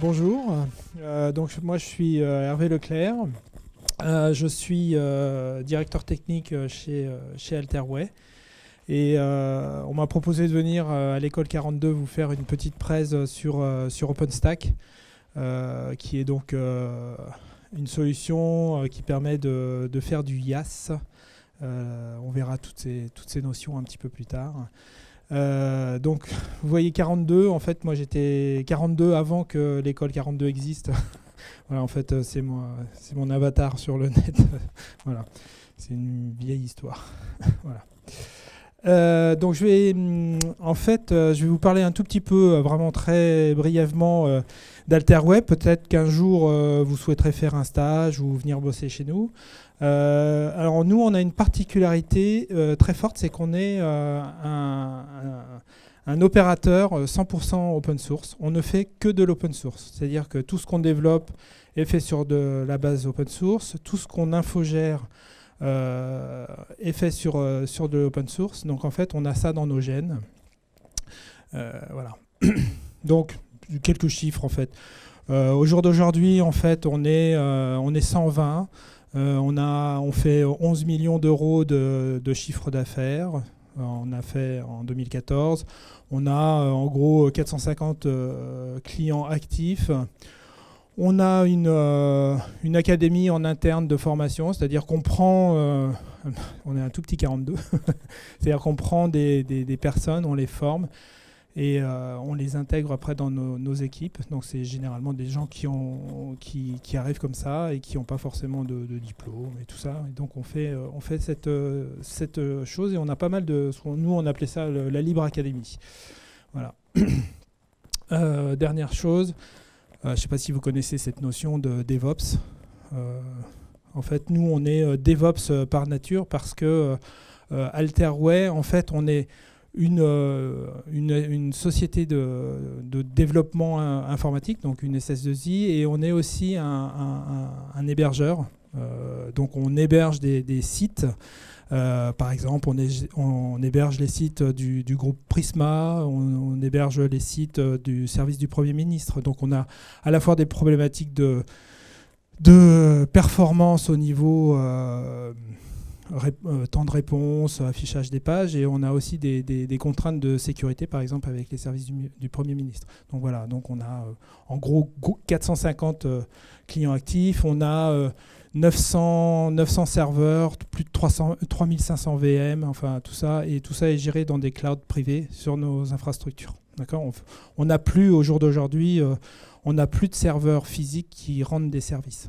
Bonjour, donc moi je suis Hervé Leclerc, je suis directeur technique chez Alterway et on m'a proposé de venir à l'école 42 vous faire une petite presse sur OpenStack qui est donc une solution qui permet de faire du IaaS. On verra toutes ces notions un petit peu plus tard. Donc vous voyez 42, en fait moi j'étais 42 avant que l'école 42 existe. Voilà, en fait c'est mon avatar sur le net. Voilà, c'est une vieille histoire. Voilà. Donc je vais vous parler un tout petit peu, vraiment très brièvement, d'Alterway. Peut-être qu'un jour vous souhaiterez faire un stage ou venir bosser chez nous. Alors nous, on a une particularité très forte, c'est qu'on est un opérateur 100% open source. On ne fait que de l'open source, c'est-à-dire que tout ce qu'on développe est fait sur de la base open source, tout ce qu'on infogère est fait sur de l'open source. Donc en fait, on a ça dans nos gènes. Voilà. Donc quelques chiffres en fait. Au jour d'aujourd'hui, en fait, on est 120. On fait 11 millions d'euros de chiffre d'affaires. On a fait en 2014. On a en gros 450 clients actifs. On a une académie en interne de formation, c'est-à-dire qu'on prend, on est un tout petit 42, c'est-à-dire qu'on prend des personnes, on les forme et on les intègre après dans nos équipes. Donc c'est généralement des gens qui arrivent comme ça et qui n'ont pas forcément de diplôme et tout ça. Et donc on fait cette chose et on a pas mal de... Nous on appelait ça la Libre Académie. Voilà. Dernière chose, je ne sais pas si vous connaissez cette notion de DevOps. En fait, nous on est DevOps par nature parce que Alterway, en fait, on est une société de développement informatique, donc une SS2I, et on est aussi un hébergeur. Donc on héberge des sites. Par exemple, on héberge les sites du groupe Prisma, on héberge les sites du service du Premier ministre. Donc on a à la fois des problématiques de performance au niveau temps de réponse, affichage des pages, et on a aussi des contraintes de sécurité, par exemple avec les services du Premier ministre. Donc voilà, donc on a en gros 450 clients actifs, on a 900 serveurs, plus de 3500 VM, enfin tout ça, et tout ça est géré dans des clouds privés sur nos infrastructures. D'accord ? On n'a plus, au jour d'aujourd'hui, on n'a plus de serveurs physiques qui rendent des services.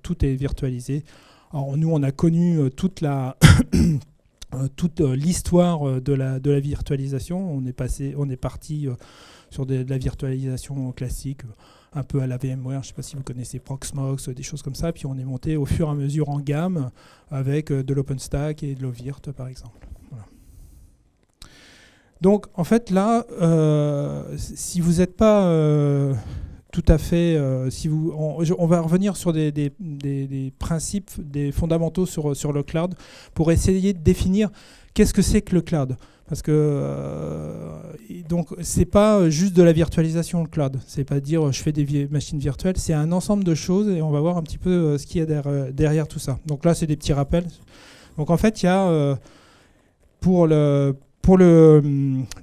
Tout est virtualisé. Alors nous, on a connu toute l'histoire de la virtualisation. On est parti sur de la virtualisation classique, un peu à la VMware. Je ne sais pas si vous connaissez Proxmox, des choses comme ça. Puis on est monté au fur et à mesure en gamme avec de l'OpenStack et de l'OVIRT, par exemple. Voilà. Donc en fait là, si vous n'êtes pas tout à fait, on va revenir sur des principes, des fondamentaux sur le cloud pour essayer de définir qu'est-ce que c'est que le cloud. Parce que donc c'est pas juste de la virtualisation le cloud. C'est pas dire je fais des machines virtuelles. C'est un ensemble de choses et on va voir un petit peu ce qu'il y a derrière tout ça. Donc là c'est des petits rappels. Donc en fait il y a pour le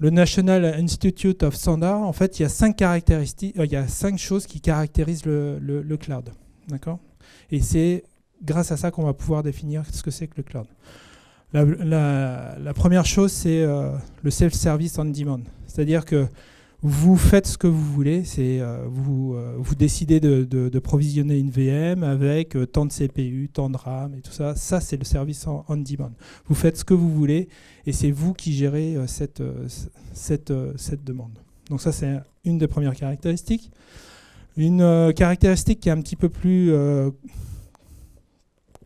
National Institute of Standards, en fait, il y a 5 caractéristiques, il y a 5 choses qui caractérisent le cloud, d'accord ? Et c'est grâce à ça qu'on va pouvoir définir ce que c'est que le cloud. La première chose, c'est le self-service on demand, c'est-à-dire que vous faites ce que vous voulez, vous décidez de provisionner une VM avec tant de CPU, tant de RAM et tout ça. Ça, c'est le service on demand. Vous faites ce que vous voulez et c'est vous qui gérez cette demande. Donc ça, c'est une des premières caractéristiques. Une caractéristique qui est un petit peu plus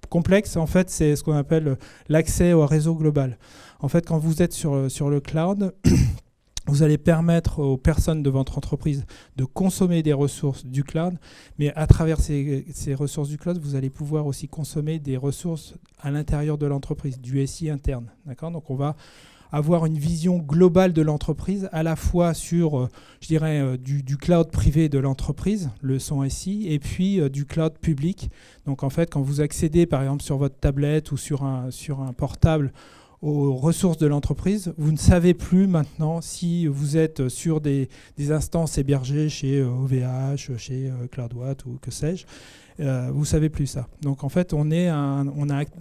complexe, en fait, c'est ce qu'on appelle l'accès au réseau global. En fait, quand vous êtes sur le cloud, vous allez permettre aux personnes de votre entreprise de consommer des ressources du cloud, mais à travers ces ressources du cloud, vous allez pouvoir aussi consommer des ressources à l'intérieur de l'entreprise, du SI interne. D'accord ? Donc on va avoir une vision globale de l'entreprise, à la fois sur, je dirais, du cloud privé de l'entreprise, le son SI, et puis du cloud public. Donc en fait, quand vous accédez par exemple sur votre tablette ou sur un portable aux ressources de l'entreprise, vous ne savez plus maintenant si vous êtes sur des instances hébergées chez OVH, chez CloudWatt ou que sais-je. Vous ne savez plus ça. Donc en fait, on a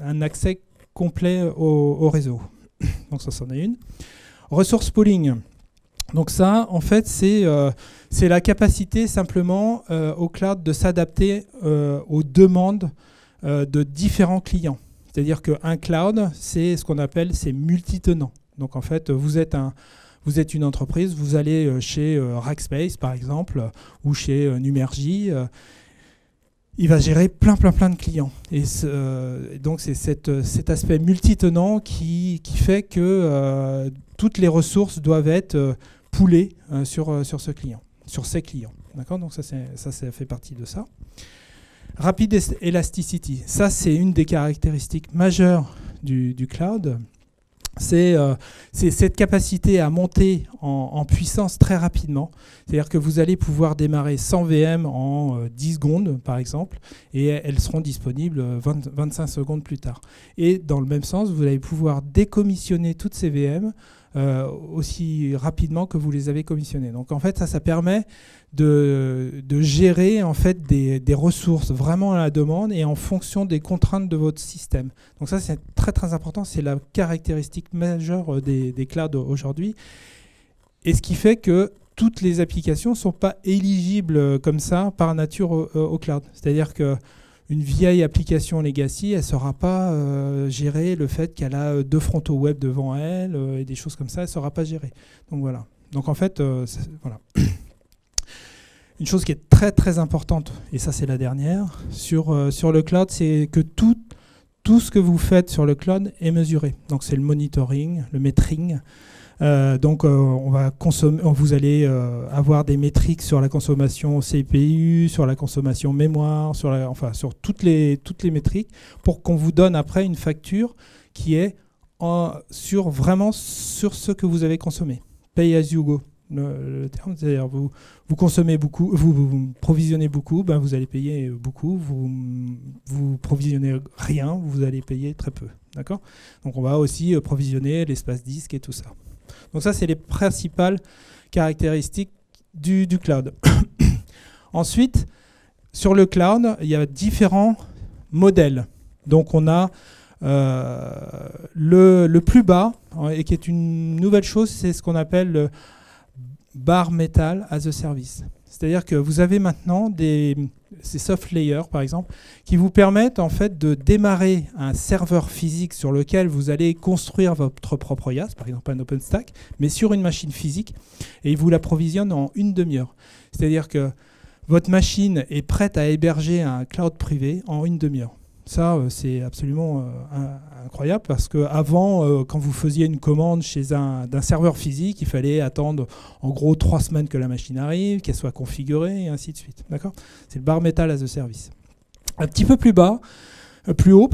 un accès complet au réseau. Donc ça, c'en est une. Ressource pooling. Donc ça, en fait, c'est la capacité simplement au cloud de s'adapter aux demandes de différents clients. C'est-à-dire qu'un cloud, c'est ce qu'on appelle c'est multitenant. Donc en fait, vous êtes une entreprise, vous allez chez Rackspace par exemple, ou chez Numergy, il va gérer plein de clients. Et donc c'est cet aspect multitenant qui fait que toutes les ressources doivent être poolées sur ce client, sur ces clients. D'accord ? Donc ça fait partie de ça. Rapid Elasticity, ça c'est une des caractéristiques majeures du cloud. C'est cette capacité à monter en puissance très rapidement. C'est-à-dire que vous allez pouvoir démarrer 100 VM en 10 secondes, par exemple, et elles seront disponibles 25 secondes plus tard. Et dans le même sens, vous allez pouvoir décommissionner toutes ces VM aussi rapidement que vous les avez commissionnées. Donc en fait, ça permet de gérer en fait des ressources vraiment à la demande et en fonction des contraintes de votre système. Donc ça, c'est très important. C'est la caractéristique majeure des clouds aujourd'hui. Et ce qui fait que toutes les applications ne sont pas éligibles comme ça par nature au cloud. C'est-à-dire qu'une vieille application legacy, elle ne saura pas gérer le fait qu'elle a 2 frontaux web devant elle et des choses comme ça, elle ne saura pas gérer. Donc voilà. Donc en fait, voilà. Une chose qui est très importante, et ça c'est la dernière, sur le cloud, c'est que tout ce que vous faites sur le cloud est mesuré. Donc c'est le monitoring, le metering. Donc vous allez avoir des métriques sur la consommation CPU, sur la consommation mémoire, sur toutes les métriques, pour qu'on vous donne après une facture qui est vraiment sur ce que vous avez consommé. Pay as you go. Le terme, c'est-à-dire vous consommez beaucoup, vous provisionnez beaucoup, ben vous allez payer beaucoup, vous provisionnez rien, vous allez payer très peu. D'accord ? Donc on va aussi provisionner l'espace disque et tout ça. Donc ça, c'est les principales caractéristiques du cloud. Ensuite, sur le cloud, il y a différents modèles. Donc on a le plus bas, et qui est une nouvelle chose, c'est ce qu'on appelle le Bare Metal as a Service. C'est-à-dire que vous avez maintenant ces soft layers, par exemple, qui vous permettent en fait de démarrer un serveur physique sur lequel vous allez construire votre propre IaaS, par exemple un OpenStack, mais sur une machine physique, et il vous l'approvisionne en une demi-heure. C'est-à-dire que votre machine est prête à héberger un cloud privé en une demi-heure. Ça, c'est absolument incroyable parce qu'avant, quand vous faisiez une commande d'un serveur physique, il fallait attendre en gros 3 semaines que la machine arrive, qu'elle soit configurée et ainsi de suite. D'accord ? C'est le Bare Metal as a Service. Un petit peu plus haut,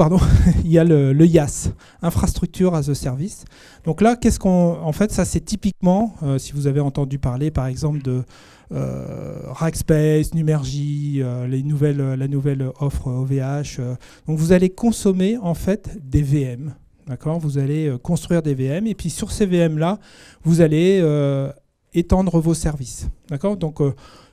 il y a le IaaS, Infrastructure as a Service. Donc là, en fait, ça c'est typiquement, si vous avez entendu parler par exemple de Rackspace, Numergy, la nouvelle offre OVH. Donc vous allez consommer en fait des VM. D'accord ? Vous allez construire des VM et puis sur ces VM-là, vous allez étendre vos services. D'accord ? Donc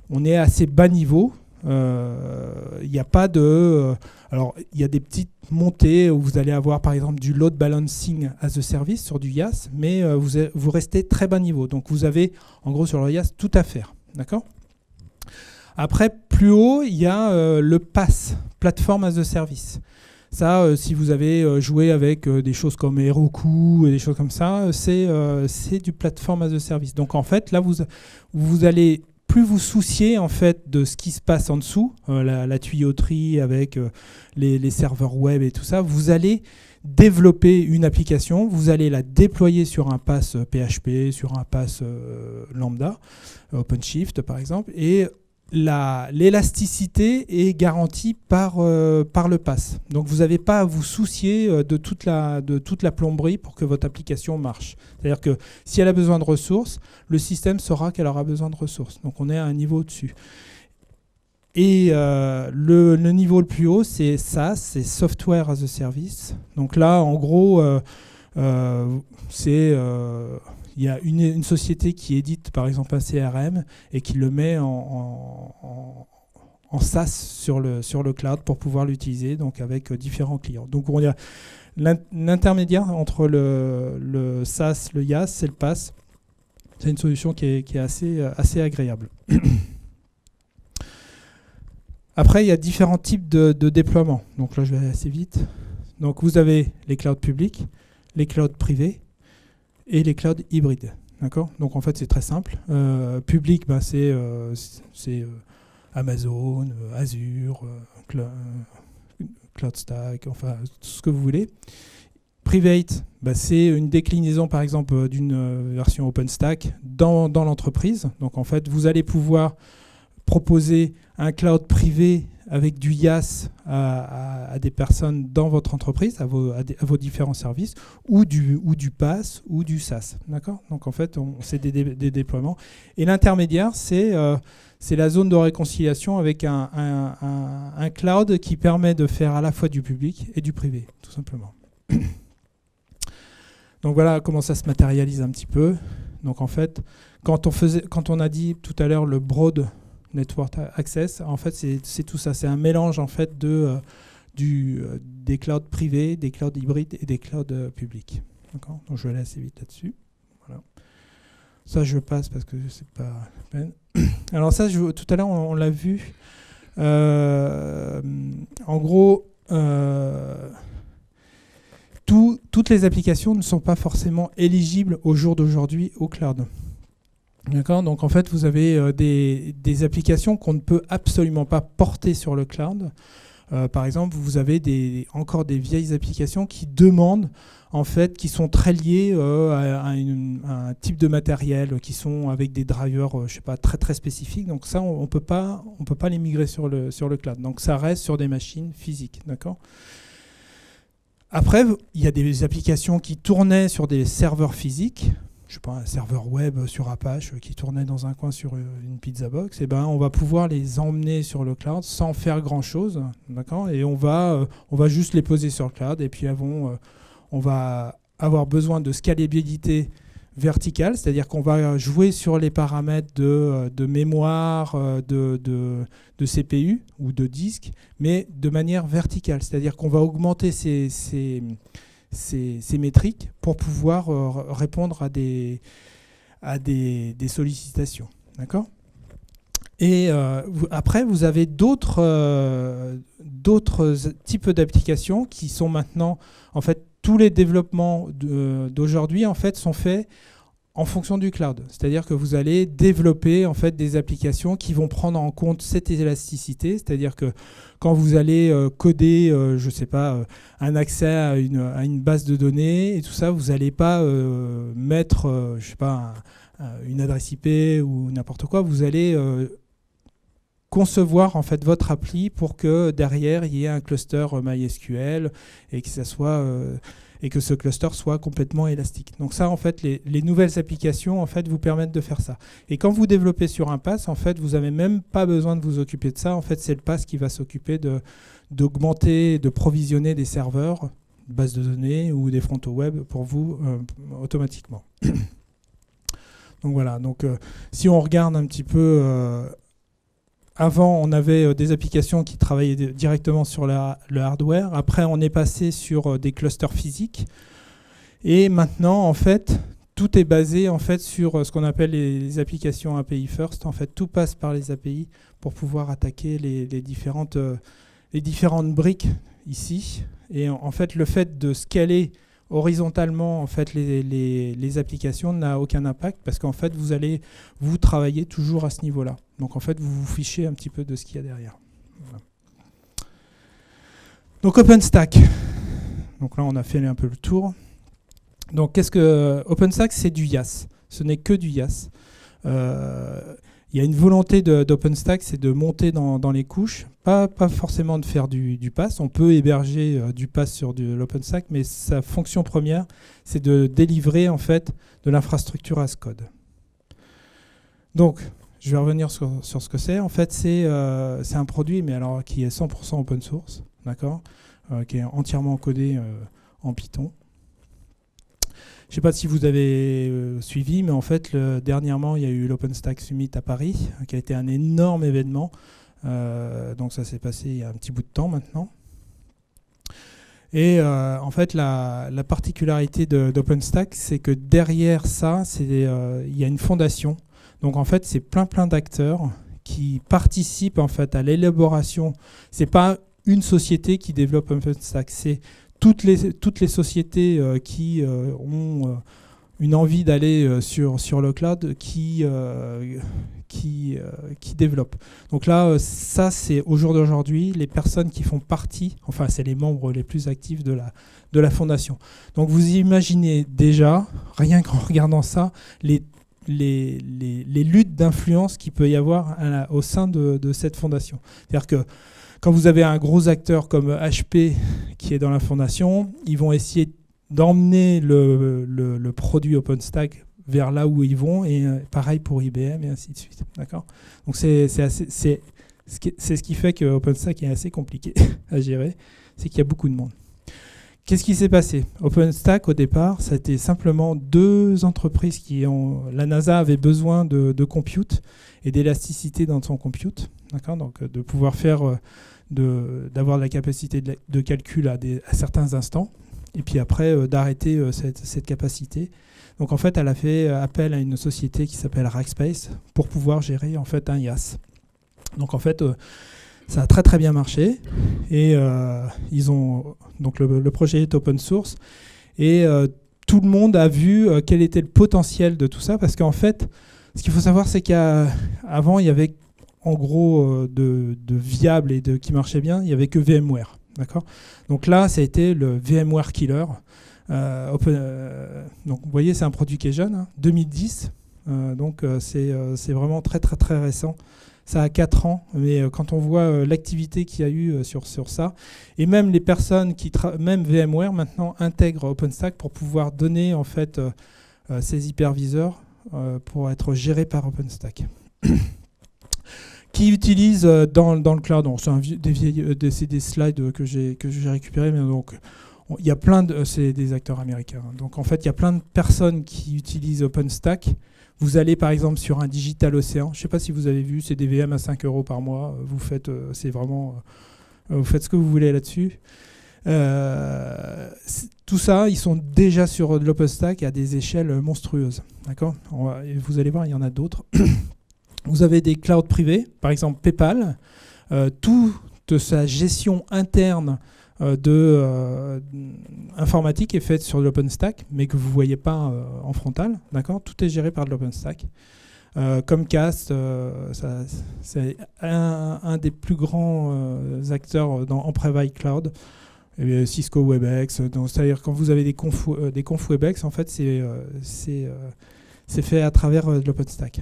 on est à assez bas niveau. Il n'y a pas de... alors, il y a des petites montées où vous allez avoir, par exemple, du load balancing as a service sur du IaaS, mais vous restez très bas niveau. Donc, vous avez, en gros, sur le IaaS, tout à faire. D'accord ? Après, plus haut, il y a le PaaS, Platform as a Service. Ça, si vous avez joué avec des choses comme Heroku et des choses comme ça, c'est du Platform as a Service. Donc, en fait, là, vous allez... plus vous souciez en fait de ce qui se passe en dessous, la tuyauterie avec les serveurs web et tout ça, vous allez développer une application, vous allez la déployer sur un PaaS PHP, sur un PaaS lambda, OpenShift par exemple, et l'élasticité est garantie par le PaaS. Donc vous n'avez pas à vous soucier de toute la plomberie pour que votre application marche. C'est-à-dire que si elle a besoin de ressources, le système saura qu'elle aura besoin de ressources. Donc on est à un niveau au-dessus. Et le niveau le plus haut, c'est SaaS, c'est Software as a Service. Donc là, en gros, il y a une société qui édite par exemple un CRM et qui le met en SaaS sur le cloud pour pouvoir l'utiliser, donc avec différents clients. Donc on a l'intermédiaire entre le SaaS, le IaaS, c'est le PaaS. C'est une solution qui est assez agréable. Après, il y a différents types de déploiement. Donc là, je vais aller assez vite. Donc vous avez les clouds publics, les clouds privés et les clouds hybrides. D'accord ? Donc en fait, c'est très simple. Public, ben, c'est Amazon, Azure, CloudStack, enfin tout ce que vous voulez. Private, ben, c'est une déclinaison par exemple d'une version OpenStack dans l'entreprise. Donc en fait, vous allez pouvoir proposer un cloud privé avec du IaaS à des personnes dans votre entreprise, à vos différents services, ou du PaaS ou du SaaS. D'accord ? Donc en fait, c'est des déploiements. Et l'intermédiaire, c'est la zone de réconciliation avec un cloud qui permet de faire à la fois du public et du privé, tout simplement. Donc voilà comment ça se matérialise un petit peu. Donc en fait, quand on a dit tout à l'heure le broad Network Access, en fait, c'est tout ça. C'est un mélange en fait des clouds privés, des clouds hybrides et des clouds publics. D'accord ? Donc je vais aller assez vite là-dessus. Voilà. Ça, je passe parce que c'est pas la peine. Alors ça, tout à l'heure, on l'a vu. En gros, toutes les applications ne sont pas forcément éligibles au jour d'aujourd'hui au cloud. D'accord ? Donc en fait, vous avez des applications qu'on ne peut absolument pas porter sur le cloud. Par exemple, vous avez encore des vieilles applications qui demandent, en fait, qui sont très liées à un type de matériel, qui sont avec des drivers, je sais pas, très très spécifiques. Donc ça, on peut pas les migrer sur le cloud. Donc ça reste sur des machines physiques, d'accord ? Après, il y a des applications qui tournaient sur des serveurs physiques. Je sais pas, un serveur web sur Apache qui tournait dans un coin sur une pizza box, et ben on va pouvoir les emmener sur le cloud sans faire grand chose, d'accord ? Et on va juste les poser sur le cloud, et puis on va avoir besoin de scalabilité verticale, c'est-à-dire qu'on va jouer sur les paramètres de mémoire, de CPU ou de disque, mais de manière verticale, c'est-à-dire qu'on va augmenter ces métriques pour pouvoir répondre à des sollicitations. D'accord ? Et après, vous avez d'autres types d'applications qui sont maintenant, en fait, tous les développements d'aujourd'hui en fait, sont faits en fonction du cloud. C'est-à-dire que vous allez développer en fait, des applications qui vont prendre en compte cette élasticité. C'est-à-dire que quand vous allez coder, je ne sais pas, un accès à une base de données et tout ça, vous n'allez pas mettre, je sais pas, une adresse IP ou n'importe quoi. Vous allez concevoir en fait votre appli pour que derrière il y ait un cluster MySQL et que ça soit et que ce cluster soit complètement élastique. Donc ça en fait les nouvelles applications en fait vous permettent de faire ça. Et quand vous développez sur un PaaS, en fait vous n'avez même pas besoin de vous occuper de ça. En fait c'est le PaaS qui va s'occuper d'augmenter, de provisionner des serveurs, bases de données ou des frontaux web pour vous automatiquement. Donc voilà. Donc si on regarde un petit peu avant, on avait des applications qui travaillaient directement sur le hardware. Après, on est passé sur des clusters physiques. Et maintenant, en fait, tout est basé en fait, sur ce qu'on appelle les applications API First. En fait, tout passe par les API pour pouvoir attaquer les différentes briques ici. Et en fait, le fait de scaler horizontalement en fait, les applications n'a aucun impact parce qu'en fait, vous travaillez toujours à ce niveau-là. Donc en fait, vous vous fichez un petit peu de ce qu'il y a derrière. Voilà. Donc OpenStack. Donc là, on a fait un peu le tour. Donc qu'est-ce que OpenStack? C'est du IaaS. Ce n'est que du IaaS. Il y a une volonté d'OpenStack, c'est de monter dans les couches, pas forcément de faire du PaaS. On peut héberger du PaaS sur l'OpenStack, mais sa fonction première, c'est de délivrer en fait de l'infrastructure as code. Donc, je vais revenir sur ce que c'est. En fait, c'est un produit, mais alors qui est 100% open source, d'accord, qui est entièrement codé en Python. Je ne sais pas si vous avez suivi, mais en fait, dernièrement, il y a eu l'OpenStack Summit à Paris, qui a été un énorme événement. Donc ça s'est passé il y a un petit bout de temps maintenant. Et en fait, la particularité d'OpenStack, c'est que derrière ça, il y a une fondation. Donc en fait, c'est plein d'acteurs qui participent en fait à l'élaboration. C'est pas une société qui développe OpenStack, c'est toutes les sociétés qui ont une envie d'aller sur le cloud qui développent. Donc là, ça c'est au jour d'aujourd'hui les personnes qui font partie, enfin c'est les membres les plus actifs de la fondation. Donc vous imaginez déjà, rien qu'en regardant ça, les luttes d'influence qu'il peut y avoir au sein de cette fondation. C'est-à-dire que quand vous avez un gros acteur comme HP qui est dans la fondation, ils vont essayer d'emmener le produit OpenStack vers là où ils vont, et pareil pour IBM et ainsi de suite. D'accord ? Donc c'est ce qui fait que OpenStack est assez compliqué à gérer, c'est qu'il y a beaucoup de monde. Qu'est-ce qui s'est passé ? OpenStack, au départ, ça a été simplement deux entreprises qui ont... La NASA avait besoin de compute et d'élasticité dans son compute, d'accord ? Donc de pouvoir faire, d'avoir la capacité de calcul à certains instants, et puis après d'arrêter cette capacité. Donc en fait, elle a fait appel à une société qui s'appelle Rackspace pour pouvoir gérer en fait un IaaS. Donc en fait... ça a très bien marché, et donc le projet est open source, et tout le monde a vu quel était le potentiel de tout ça, parce qu'en fait, ce qu'il faut savoir, c'est qu'avant, il y avait en gros de viable et qui marchait bien, il n'y avait que VMware. D'accord ? Donc là, ça a été le VMware Killer. Donc vous voyez, c'est un produit qui est jeune, hein, 2010, donc c'est vraiment très récent. Ça a 4 ans, mais quand on voit l'activité qu'il y a eu sur ça, et même les personnes même VMware maintenant intègrent OpenStack pour pouvoir donner en fait ces hyperviseurs pour être gérés par OpenStack. Qui utilise dans le cloud, c'est des slides que j'ai récupérés, mais donc il y a plein c'est des acteurs américains. Donc en fait, il y a plein de personnes qui utilisent OpenStack. Vous allez par exemple sur un DigitalOcean, je ne sais pas si vous avez vu, c'est des VM à 5 € par mois. Vous faites, c'est vraiment, vous faites ce que vous voulez là-dessus. Tout ça, ils sont déjà sur de l'OpenStack à des échelles monstrueuses. D'accord ? Vous allez voir, il y en a d'autres. Vous avez des clouds privés, par exemple PayPal. Toute sa gestion interne informatique est faite sur l'OpenStack, mais que vous ne voyez pas en frontal. D'accord ? Tout est géré par de l'OpenStack. Comcast, c'est un des plus grands acteurs en private cloud. Et Cisco WebEx. C'est-à-dire quand vous avez des confs WebEx, en fait, c'est fait à travers de l'OpenStack.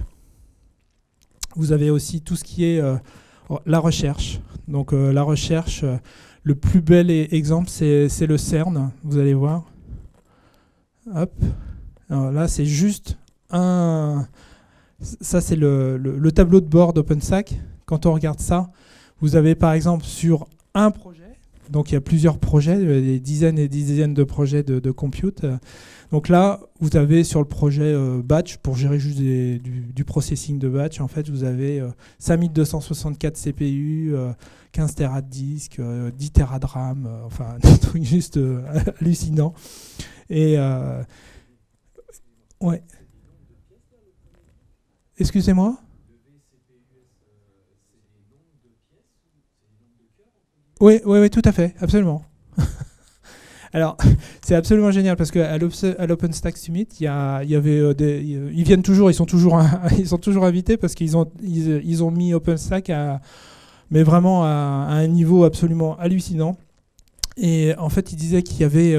Vous avez aussi tout ce qui est la recherche. Donc la recherche... le plus bel exemple, c'est le CERN, vous allez voir. Hop. Alors là, c'est juste ça, c'est le tableau de bord d'OpenStack. Quand on regarde ça, vous avez par exemple sur un projet, donc il y a plusieurs projets, des dizaines et des dizaines de projets de compute. Donc là, vous avez sur le projet batch, pour gérer juste du processing de batch, en fait, vous avez 5264 CPU, 15 Tera de disque, 10 Tera de RAM, enfin, des trucs juste hallucinants. Et ouais. Excusez-moi ? Oui, tout à fait, absolument. Alors, c'est absolument génial parce qu'à l'OpenStack Summit, il y avait ils viennent toujours, ils sont toujours invités parce qu'ils ont mis OpenStack mais vraiment à un niveau absolument hallucinant. Et en fait, ils disaient qu'il y avait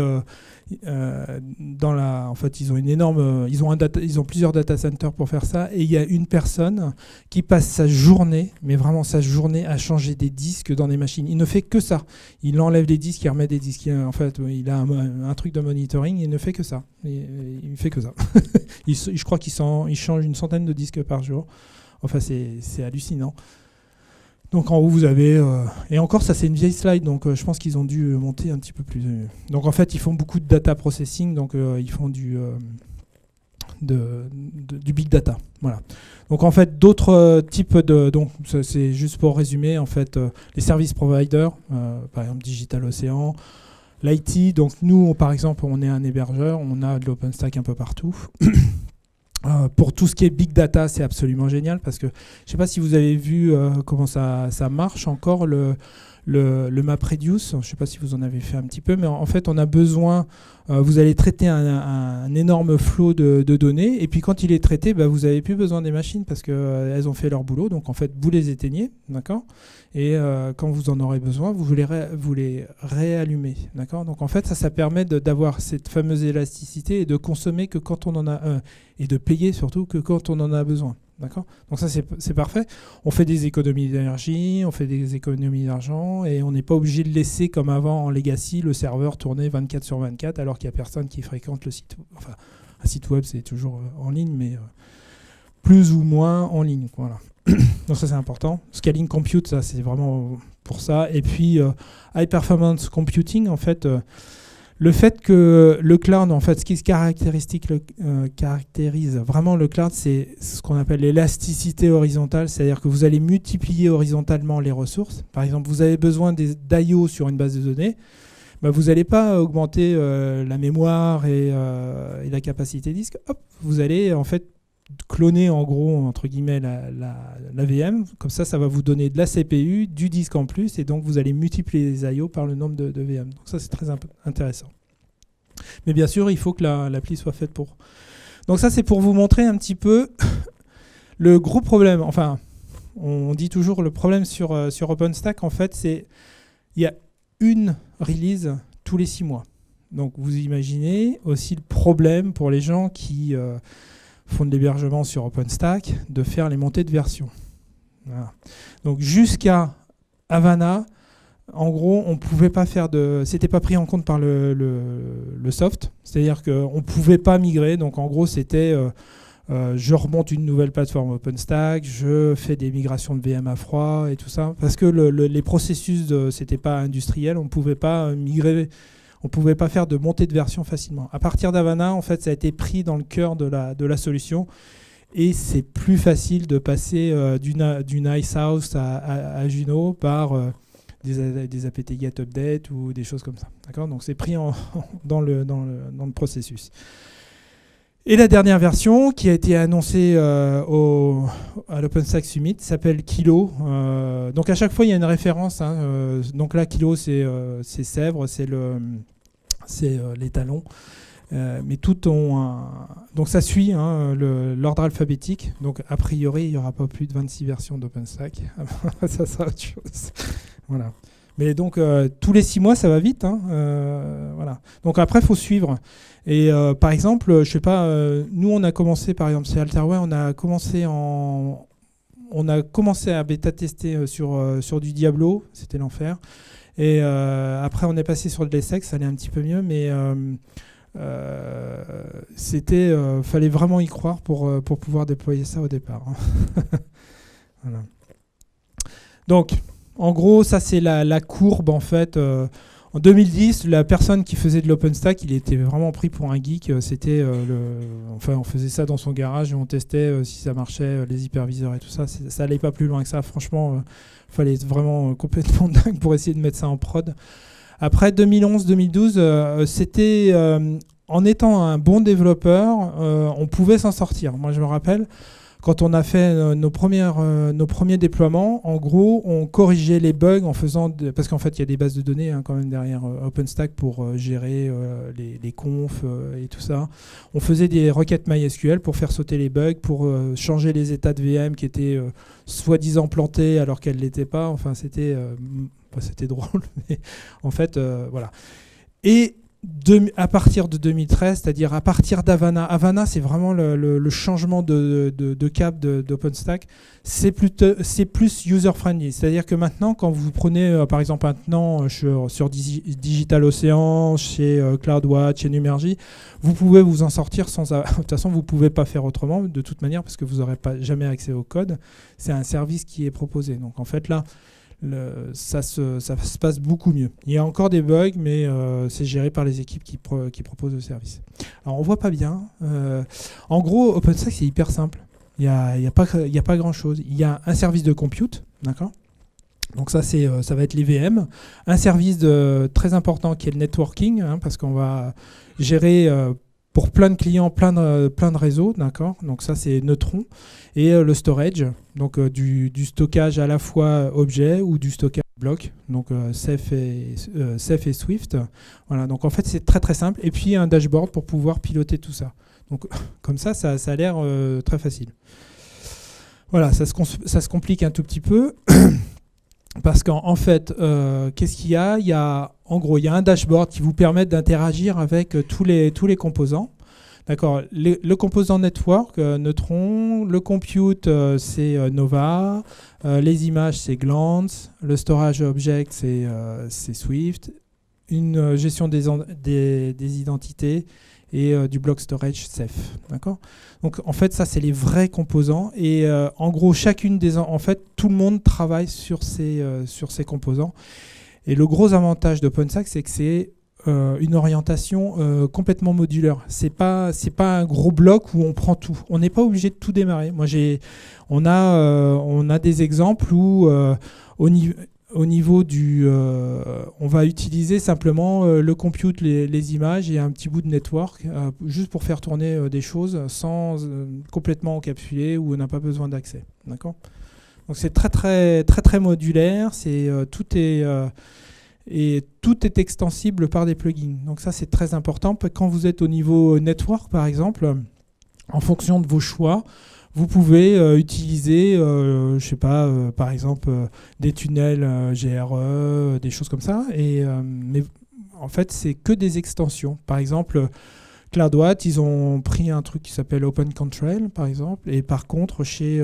En fait, ils ont ils ont plusieurs data centers pour faire ça, et il y a une personne qui passe sa journée, mais vraiment sa journée, à changer des disques dans des machines. Il ne fait que ça. Il enlève les disques, il remet des disques. En fait, il a un truc de monitoring, il ne fait que ça. Il fait que ça. Je crois qu'il change une centaine de disques par jour. Enfin, c'est hallucinant. Donc en haut vous avez, et encore ça c'est une vieille slide, donc je pense qu'ils ont dû monter un petit peu plus. Donc en fait ils font beaucoup de data processing, donc ils font du big data. Voilà. Donc en fait d'autres types de, donc c'est juste pour résumer, en fait les service providers, par exemple DigitalOcean, l'IT. Donc nous par exemple on est un hébergeur, on a de l'OpenStack un peu partout. Pour tout ce qui est big data, c'est absolument génial, parce que je ne sais pas si vous avez vu comment ça marche encore, le MapReduce. Je ne sais pas si vous en avez fait un petit peu, mais en fait on a besoin, vous allez traiter un énorme flot de données, et puis quand il est traité, vous n'avez plus besoin des machines, parce qu'elles ont fait leur boulot. Donc en fait vous les éteignez, d'accord, et quand vous en aurez besoin, vous les réallumez, d'accord. Donc en fait ça permet d'avoir cette fameuse élasticité, et de consommer que quand on en a et de payer surtout que quand on en a besoin. D'accord. Donc ça c'est parfait. On fait des économies d'énergie, on fait des économies d'argent, et on n'est pas obligé de laisser comme avant en legacy le serveur tourner 24/24 alors qu'il n'y a personne qui fréquente le site. Enfin, un site web c'est toujours en ligne, mais plus ou moins en ligne. Voilà. Donc ça c'est important. Scaling compute, ça c'est vraiment pour ça. Et puis high performance computing, en fait. Le fait que le cloud, en fait, ce qui caractérise vraiment le cloud, c'est ce qu'on appelle l'élasticité horizontale, c'est-à-dire que vous allez multiplier horizontalement les ressources. Par exemple, vous avez besoin d'IO sur une base de données, vous n'allez pas augmenter la mémoire et la capacité disque. Hop, vous allez en fait cloner en gros, entre guillemets, la VM. Comme ça va vous donner de la CPU, du disque en plus, et donc vous allez multiplier les IO par le nombre de VM. Donc ça c'est très intéressant. Mais bien sûr il faut que l'appli soit faite pour. Donc ça c'est pour vous montrer un petit peu le gros problème. Enfin, on dit toujours le problème sur OpenStack, en fait, c'est il y a une release tous les 6 mois. Donc vous imaginez aussi le problème pour les gens qui font de l'hébergement sur OpenStack, de faire les montées de version. Voilà. Donc jusqu'à Havana, en gros, on pouvait pas faire c'était pas pris en compte par le soft, c'est-à-dire qu'on ne pouvait pas migrer. Donc en gros, c'était je remonte une nouvelle plateforme OpenStack, je fais des migrations de VM à froid et tout ça, parce que les processus c'était pas industriel, on ne pouvait pas migrer. On ne pouvait pas faire de montée de version facilement. À partir d'Havana, en fait, ça a été pris dans le cœur de la solution. Et c'est plus facile de passer d'une Icehouse à Juno par des apt get update ou des choses comme ça. D'accord. Donc c'est pris dans le processus. Et la dernière version qui a été annoncée à l'OpenStack Summit s'appelle Kilo. Donc à chaque fois il y a une référence. Donc là Kilo c'est Sèvres, c'est les talons. Mais tout ont donc ça suit l'ordre alphabétique. Donc a priori il n'y aura pas plus de 26 versions d'OpenStack. Ça sera autre chose. Voilà. Mais donc tous les 6 mois ça va vite. Voilà. Donc après il faut suivre. Et par exemple, je sais pas, nous on a commencé par exemple chez Alterware, on a commencé à bêta tester sur du Diablo, c'était l'enfer. Et après on est passé sur de l'ESSEC, ça allait un petit peu mieux, mais fallait vraiment y croire pour pouvoir déployer ça au départ. Voilà. Donc en gron, ça c'est la courbe en fait. En 2010, la personne qui faisait de l'OpenStack, il était vraiment pris pour un geek. C'était on faisait ça dans son garage et on testait si ça marchait, les hyperviseurs et tout ça. Ça allait pas plus loin que ça. Franchement, fallait être vraiment complètement dingue pour essayer de mettre ça en prod. Après 2011-2012, c'était en étant un bon développeur, on pouvait s'en sortir. Moi, je me rappelle. Quand on a fait nos premiers déploiements, en gros, on corrigeait les bugs en faisant... parce qu'en fait, il y a des bases de données quand même derrière OpenStack pour gérer les confs et tout ça. On faisait des requêtes MySQL pour faire sauter les bugs, pour changer les états de VM qui étaient soi-disant plantés alors qu'elles ne l'étaient pas. Enfin, c'était drôle. Mais en fait, voilà. Et à partir de 2013, c'est-à-dire à partir d'Havana. Havana, c'est vraiment le changement de cap d'OpenStack. C'est plus user-friendly. C'est-à-dire que maintenant, quand vous prenez, par exemple, maintenant sur DigitalOcean, chez CloudWatch, chez Numergy, vous pouvez vous en sortir sans... De toute façon, vous ne pouvez pas faire autrement, de toute manière, parce que vous n'aurez jamais accès au code. C'est un service qui est proposé. Donc, en fait, là... ça se passe beaucoup mieux. Il y a encore des bugs, mais c'est géré par les équipes qui proposent le service. Alors on voit pas bien. En gros, OpenStack c'est hyper simple. Il y a pas grand chose. Il y a un service de compute, d'accord. Donc ça va être les VM. Un service très important qui est le networking, hein, parce qu'on va gérer pour plein de clients, plein de réseaux, d'accord. Donc ça c'est Neutron. Et le storage, donc du stockage à la fois objet ou du stockage bloc, donc Ceph et Swift. Voilà, donc en fait c'est très très simple. Et puis un dashboard pour pouvoir piloter tout ça. Donc comme ça a l'air très facile. Voilà, ça se complique un tout petit peu. Parce qu'en fait, qu'est-ce qu'il y a, en gros, il y a un dashboard qui vous permet d'interagir avec tous les composants. D'accord. Le composant network, Neutron, le compute, c'est Nova, les images, c'est Glance, le storage object, c'est Swift, une gestion des identités et du block storage, Ceph. D'accord. Donc en fait, ça, c'est les vrais composants. Et en gros, en fait, tout le monde travaille sur ces composants. Et le gros avantage d'OpenStack, c'est que c'est une orientation complètement modulaire. C'est pas un gros bloc où on prend tout. On n'est pas obligé de tout démarrer. On a des exemples où au niveau du... on va utiliser simplement le compute, les images et un petit bout de network, juste pour faire tourner des choses sans complètement encapsuler où on n'a pas besoin d'accès. D'accord ? Donc c'est très très très très modulaire. Et tout est extensible par des plugins. Donc ça, c'est très important. Quand vous êtes au niveau network, par exemple, en fonction de vos choix, vous pouvez utiliser, je sais pas, par exemple, des tunnels GRE, des choses comme ça. Mais en fait, c'est que des extensions. Par exemple, CloudWatch, ils ont pris un truc qui s'appelle OpenContrail, par exemple, et par contre, chez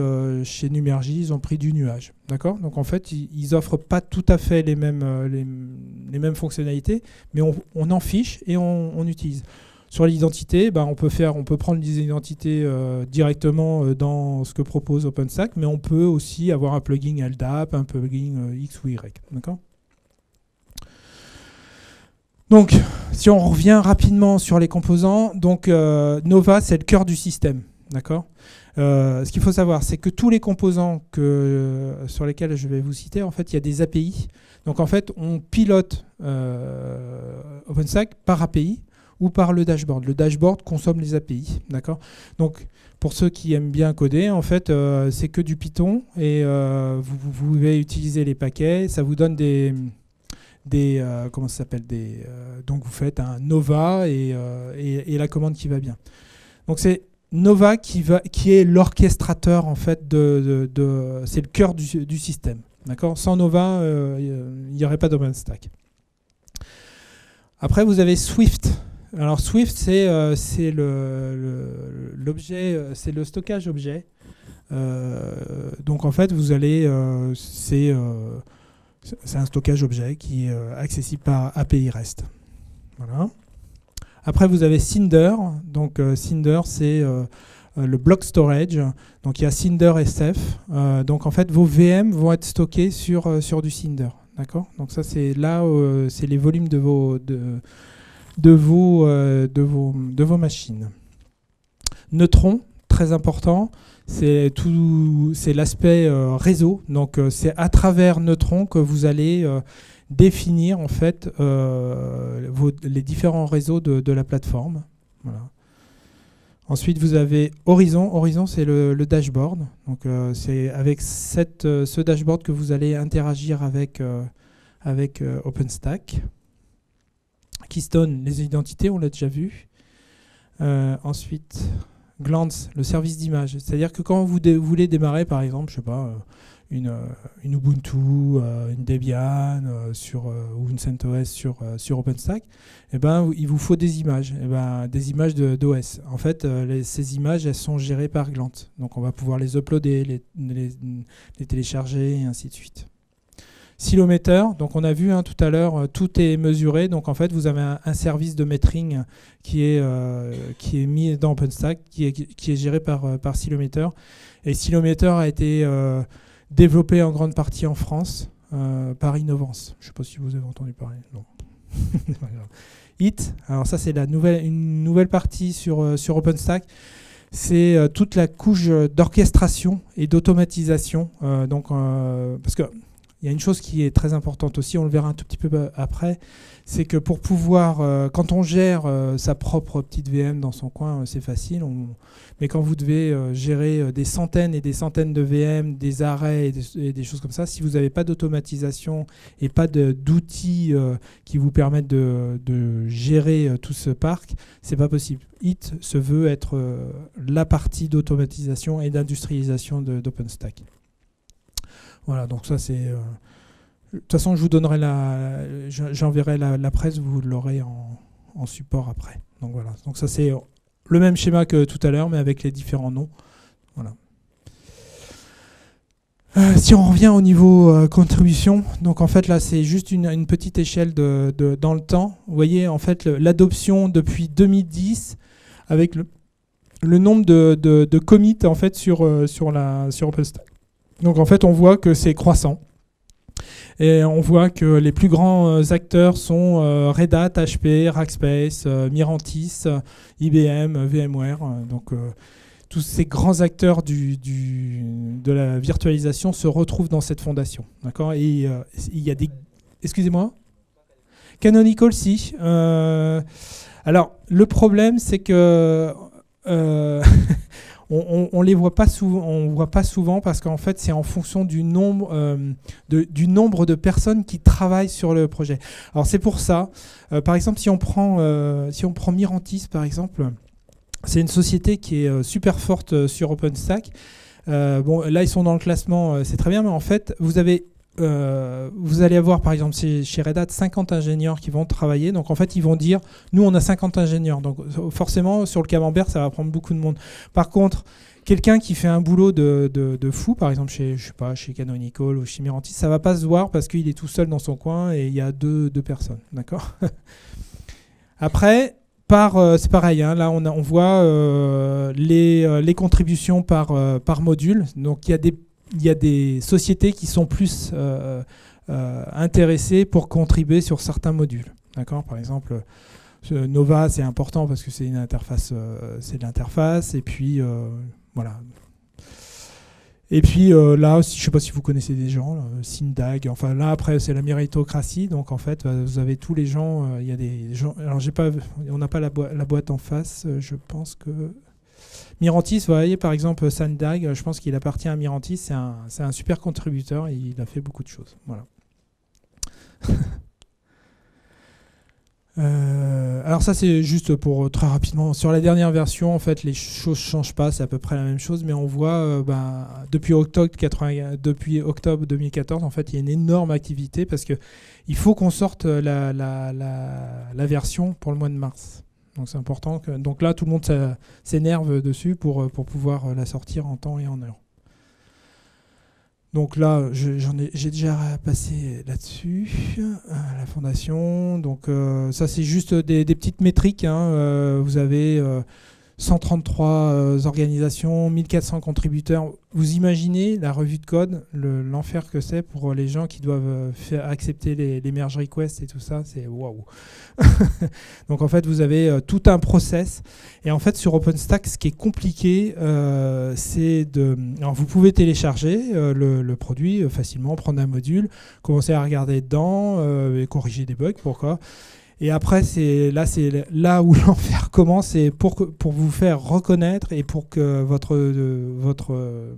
Numergy, ils ont pris du nuage. D'accord ? Donc en fait, ils n'offrent pas tout à fait les mêmes fonctionnalités, mais on en fiche et on utilise. Sur l'identité, on peut prendre les identités directement dans ce que propose OpenStack, mais on peut aussi avoir un plugin LDAP, un plugin X ou Y. D'accord ? Donc, si on revient rapidement sur les composants, donc Nova, c'est le cœur du système. D'accord ? Ce qu'il faut savoir, c'est que tous les composants sur lesquels je vais vous citer, en fait, il y a des API. Donc, en fait, on pilote OpenStack par API ou par le dashboard. Le dashboard consomme les API. D'accord ? Donc, pour ceux qui aiment bien coder, en fait, c'est que du Python et vous pouvez utiliser les paquets. Ça vous donne comment ça s'appelle, donc vous faites un Nova et la commande qui va bien. Donc c'est Nova qui est l'orchestrateur en fait c'est le cœur du système. D'accord ? Sans Nova, il n'y aurait pas d'OpenStack. Après vous avez Swift. Alors Swift c'est l'objet, c'est le stockage objet. Donc en fait vous allez c'est un stockage objet qui est accessible par API REST. Voilà. Après, vous avez Cinder. Donc, Cinder, c'est le block storage. Donc, il y a Cinder et Ceph. Donc, en fait, vos VM vont être stockés sur du Cinder. D'accord ? Donc, ça, c'est là, c'est les volumes de vos machines. Neutron, très important. C'est l'aspect réseau. Donc, c'est à travers Neutron que vous allez définir en fait les différents réseaux de la plateforme. Voilà. Ensuite, vous avez Horizon. Horizon, c'est le dashboard. Donc, c'est avec ce dashboard que vous allez interagir avec OpenStack. Keystone, les identités, on l'a déjà vu. Ensuite, Glance, le service d'image. C'est-à-dire que quand vous voulez démarrer, par exemple, je sais pas, une Ubuntu, une Debian ou une CentOS sur OpenStack, eh ben, il vous faut des images, des images d'OS. En fait, ces images, elles sont gérées par Glant. Donc on va pouvoir les uploader, les télécharger et ainsi de suite. Silometer, donc on a vu tout à l'heure, tout est mesuré. Donc en fait, vous avez un service de metering qui est mis dans OpenStack, qui est géré par Silometer. Et Silometer a été développé en grande partie en France par Innovance. Je ne sais pas si vous avez entendu parler. Non. HIT, alors ça c'est une nouvelle partie sur OpenStack. C'est toute la couche d'orchestration et d'automatisation. Parce que il y a une chose qui est très importante aussi, on le verra un tout petit peu après, c'est que pour pouvoir, quand on gère sa propre petite VM dans son coin, c'est facile, mais quand vous devez gérer des centaines et des centaines de VM, des arrêts et des choses comme ça, si vous n'avez pas d'automatisation et pas d'outils qui vous permettent de gérer tout ce parc, c'est pas possible. HIT se veut être la partie d'automatisation et d'industrialisation d'OpenStack. Voilà, donc ça c'est... de toute façon, je vous donnerai j'enverrai la presse, vous l'aurez en support après. Donc voilà, donc ça c'est le même schéma que tout à l'heure, mais avec les différents noms. Voilà. Si on revient au niveau contribution, donc en fait là c'est juste une petite échelle dans le temps. Vous voyez en fait l'adoption depuis 2010 avec le nombre de commits en fait sur OpenStack. Donc en fait, on voit que c'est croissant. Et on voit que les plus grands acteurs sont Red Hat, HP, Rackspace, Mirantis, IBM, VMware. Donc tous ces grands acteurs de la virtualisation se retrouvent dans cette fondation. D'accord ? Et il y a des... Excusez-moi ? Canonical, si. Alors, le problème, c'est que... on les voit pas souvent parce qu'en fait c'est en fonction du nombre de personnes qui travaillent sur le projet. Alors c'est pour ça, par exemple si on prend Mirantis par exemple, c'est une société qui est super forte sur OpenStack. Bon là ils sont dans le classement, c'est très bien, mais en fait vous allez avoir par exemple chez Red Hat 50 ingénieurs qui vont travailler, donc en fait ils vont dire nous on a 50 ingénieurs, donc forcément sur le camembert ça va prendre beaucoup de monde. Par contre quelqu'un qui fait un boulot de fou, par exemple chez Canonical ou chez Mirantis, ça va pas se voir parce qu'il est tout seul dans son coin et il y a deux personnes, d'accord. Après c'est pareil, hein, là on voit les contributions par module, donc il y a des sociétés qui sont plus intéressées pour contribuer sur certains modules. D'accord ? Par exemple, Nova, c'est important parce que c'est une interface, c'est de l'interface. Et puis, voilà. Et puis là, je ne sais pas si vous connaissez des gens, Syndag. Enfin là, après, c'est la méritocratie. Donc en fait, vous avez tous les gens. Il y a des gens. Alors, on n'a pas la boîte en face. Je pense que... Mirantis, vous voyez par exemple Syndag, je pense qu'il appartient à Mirantis, c'est un super contributeur et il a fait beaucoup de choses. Voilà. Alors ça c'est juste pour très rapidement, sur la dernière version en fait les choses ne changent pas, c'est à peu près la même chose, mais on voit depuis octobre 2014 en fait il y a une énorme activité parce qu'il faut qu'on sorte la version pour le mois de mars. Donc c'est important. Donc là, tout le monde s'énerve dessus pour pouvoir la sortir en temps et en heure. Donc là, j'ai déjà passé là-dessus, la fondation. Donc ça, c'est juste des petites métriques. Hein. Vous avez 133 organisations, 1400 contributeurs. Vous imaginez la revue de code, l'enfer que c'est pour les gens qui doivent accepter les merge requests et tout ça, c'est waouh. Donc en fait, vous avez tout un process. Et en fait, sur OpenStack, ce qui est compliqué, c'est alors vous pouvez télécharger le produit facilement, prendre un module, commencer à regarder dedans et corriger des bugs, pourquoi. Et après, c'est là où l'enfer commence, c'est pour vous faire reconnaître et pour que votre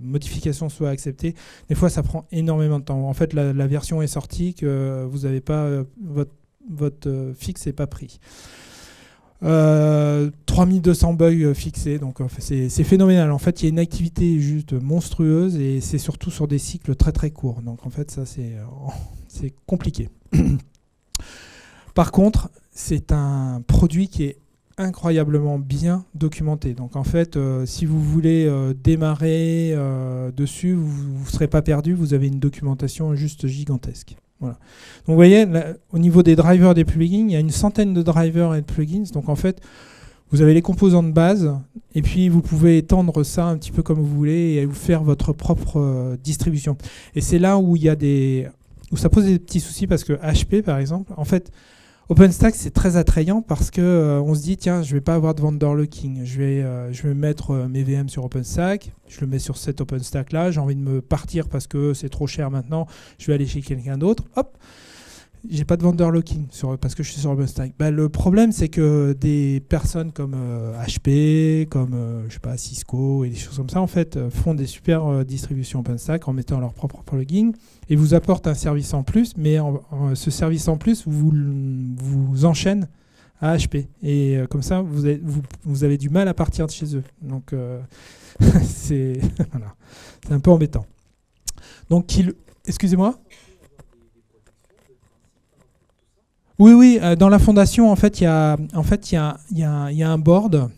modification soit acceptée. Des fois, ça prend énormément de temps. En fait, la version est sortie, que vous n'avez pas votre fixe n'est pas pris. 3200 bugs fixés, donc c'est phénoménal. En fait, il y a une activité juste monstrueuse et c'est surtout sur des cycles très très courts. Donc en fait, ça c'est compliqué. Par contre, c'est un produit qui est incroyablement bien documenté. Donc en fait, si vous voulez démarrer dessus, vous ne serez pas perdu. Vous avez une documentation juste gigantesque. Voilà. Donc vous voyez, là, au niveau des drivers des plugins, il y a une centaine de drivers et de plugins. Donc en fait, vous avez les composants de base et puis vous pouvez étendre ça un petit peu comme vous voulez et vous faire votre propre distribution. Et c'est là où il y a où ça pose des petits soucis parce que HP par exemple, en fait, OpenStack c'est très attrayant parce que on se dit tiens, je vais pas avoir de vendor locking, je vais mettre mes VM sur OpenStack, je le mets sur cet OpenStack là, j'ai envie de me partir parce que c'est trop cher maintenant, je vais aller chez quelqu'un d'autre, hop, j'ai pas de vendor locking parce que je suis sur OpenStack. Bah, le problème c'est que des personnes comme HP, comme je sais pas Cisco et des choses comme ça en fait font des super distributions OpenStack en mettant leur propre plugin et vous apportent un service en plus, mais ce service en plus vous enchaîne à HP et comme ça vous avez du mal à partir de chez eux. Donc c'est voilà, c'est un peu embêtant. Donc excusez-moi. Oui, dans la fondation, en fait, il y a un board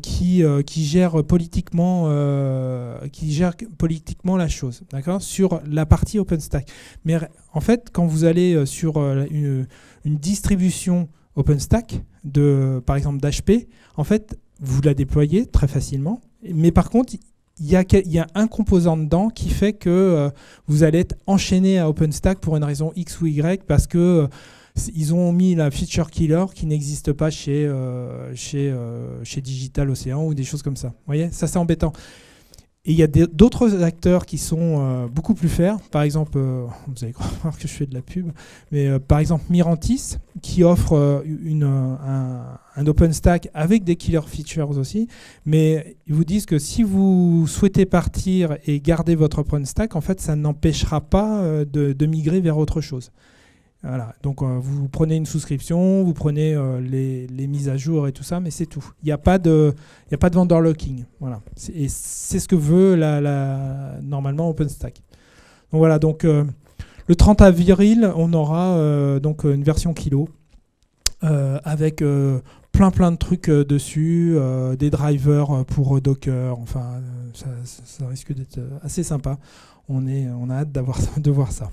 qui gère politiquement la chose, d'accord, sur la partie OpenStack. Mais en fait, quand vous allez sur une distribution OpenStack par exemple d'HP, en fait, vous la déployez très facilement. Mais par contre, il y a un composant dedans qui fait que vous allez être enchaîné à OpenStack pour une raison X ou Y parce que ils ont mis la feature killer qui n'existe pas chez Digital Ocean ou des choses comme ça. Vous voyez, ça c'est embêtant. Et il y a d'autres acteurs qui sont beaucoup plus fairs. Par exemple, vous allez croire que je fais de la pub, mais par exemple Mirantis qui offre un OpenStack avec des killer features aussi. Mais ils vous disent que si vous souhaitez partir et garder votre OpenStack, en fait, ça n'empêchera pas de migrer vers autre chose. Voilà, donc vous prenez une souscription, vous prenez les mises à jour et tout ça, mais c'est tout. Il n'y a pas de vendor locking. Voilà. Et c'est ce que veut normalement OpenStack. Donc voilà, donc le 30 avril, on aura donc une version kilo avec plein de trucs dessus, des drivers pour Docker. Enfin, ça risque d'être assez sympa. On a hâte de voir ça.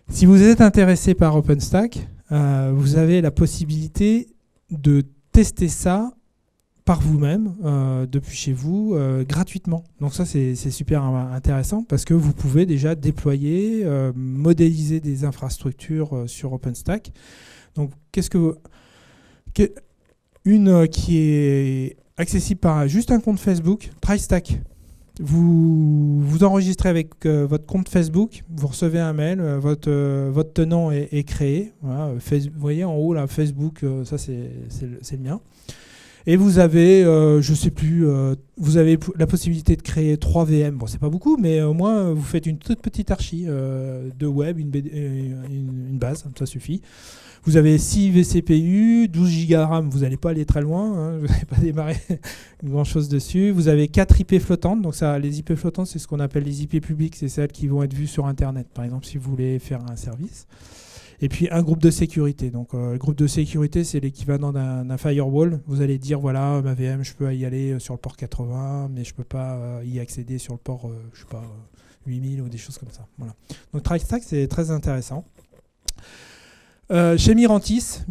Si vous êtes intéressé par OpenStack, vous avez la possibilité de tester ça par vous-même, depuis chez vous, gratuitement. Donc ça, c'est super intéressant parce que vous pouvez déjà déployer, modéliser des infrastructures sur OpenStack. Donc, une qui est accessible par juste un compte Facebook, TryStack. Vous enregistrez avec votre compte Facebook, vous recevez un mail, votre tenant est créé. Voilà, vous voyez en haut là, Facebook, ça c'est le mien. Et vous avez, je sais plus, vous avez la possibilité de créer 3 VM. Bon, c'est pas beaucoup, mais au moins vous faites une toute petite archi de web, une base, ça suffit. Vous avez 6 vCPU, 12 Go RAM, vous n'allez pas aller très loin, hein, vous n'allez pas démarrer grand-chose dessus. Vous avez 4 IP flottantes, donc ça, les IP flottantes, c'est ce qu'on appelle les IP publiques, c'est celles qui vont être vues sur Internet, par exemple, si vous voulez faire un service. Et puis un groupe de sécurité. Donc le groupe de sécurité, c'est l'équivalent d'un firewall. Vous allez dire, voilà, ma VM, je peux y aller sur le port 80, mais je ne peux pas y accéder sur le port, je sais pas, 8000 ou des choses comme ça. Voilà. Donc TryStack, c'est très intéressant. Chez Mirantis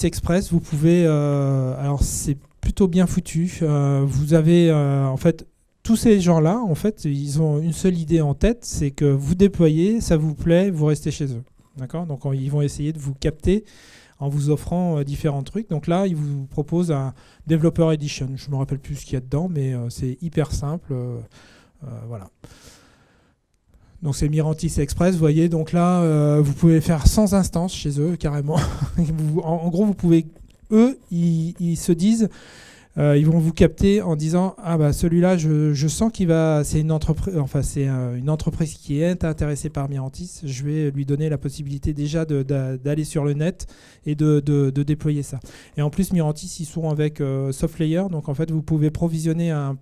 Express, vous pouvez, alors c'est plutôt bien foutu. Vous avez en fait tous ces gens-là, en fait, ils ont une seule idée en tête, c'est que vous déployez, ça vous plaît, vous restez chez eux. D'accord ? Donc ils vont essayer de vous capter en vous offrant différents trucs. Donc là, ils vous proposent un Developer Edition. Je ne me rappelle plus ce qu'il y a dedans, mais c'est hyper simple. Voilà. Donc c'est Mirantis Express, vous voyez, donc là vous pouvez faire 100 instances chez eux carrément. En gros, vous pouvez, eux, ils se disent, ils vont vous capter en disant ah bah celui-là je sens qu'il va, c'est une entreprise, enfin c'est une entreprise qui est intéressée par Mirantis, je vais lui donner la possibilité déjà d'aller sur le net et de déployer ça. Et en plus Mirantis ils sont avec SoftLayer, donc en fait vous pouvez provisionner un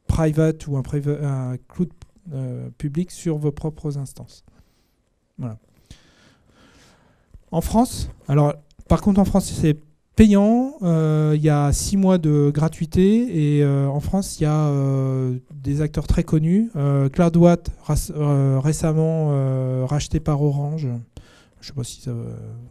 private ou un cloud public sur vos propres instances. Voilà. En France, alors par contre en France c'est payant, il y a 6 mois de gratuité et en France il y a des acteurs très connus. CloudWatt récemment racheté par Orange, je ne sais pas si ça vous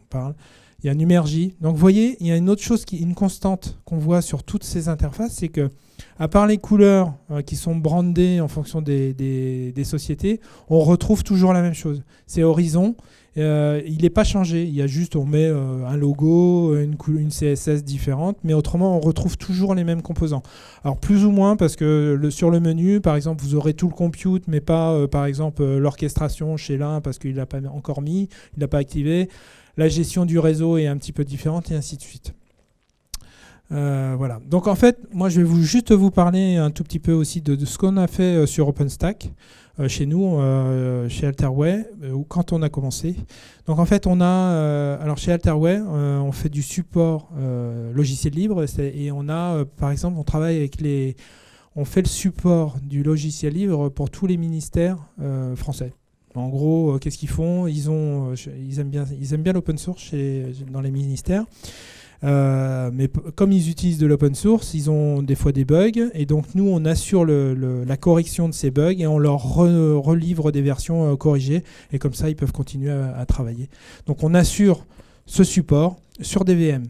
parle. Il y a Numergy. Donc vous voyez, il y a une autre chose, une constante qu'on voit sur toutes ces interfaces, c'est que à part les couleurs qui sont brandées en fonction des sociétés, on retrouve toujours la même chose. C'est Horizon. Il n'est pas changé, il y a juste, on met un logo, une CSS différente, mais autrement on retrouve toujours les mêmes composants. Alors plus ou moins parce que sur le menu, par exemple, vous aurez tout le compute, mais pas par exemple l'orchestration chez l'un parce qu'il ne l'a pas encore mis, il ne l'a pas activé. La gestion du réseau est un petit peu différente et ainsi de suite. Voilà. Donc en fait, moi je vais juste vous parler un tout petit peu aussi de ce qu'on a fait sur OpenStack. Chez nous, chez Alterway, quand on a commencé. Donc en fait, on a, alors chez Alterway, on fait du support logiciel libre et on a, par exemple, on travaille avec on fait le support du logiciel libre pour tous les ministères français. En gros, qu'est-ce qu'ils font ? Ils aiment bien l'open source dans les ministères. Mais comme ils utilisent de l'open source, ils ont des fois des bugs et donc nous on assure la correction de ces bugs et on leur relivre des versions corrigées et comme ça ils peuvent continuer à travailler. Donc on assure ce support sur des VM,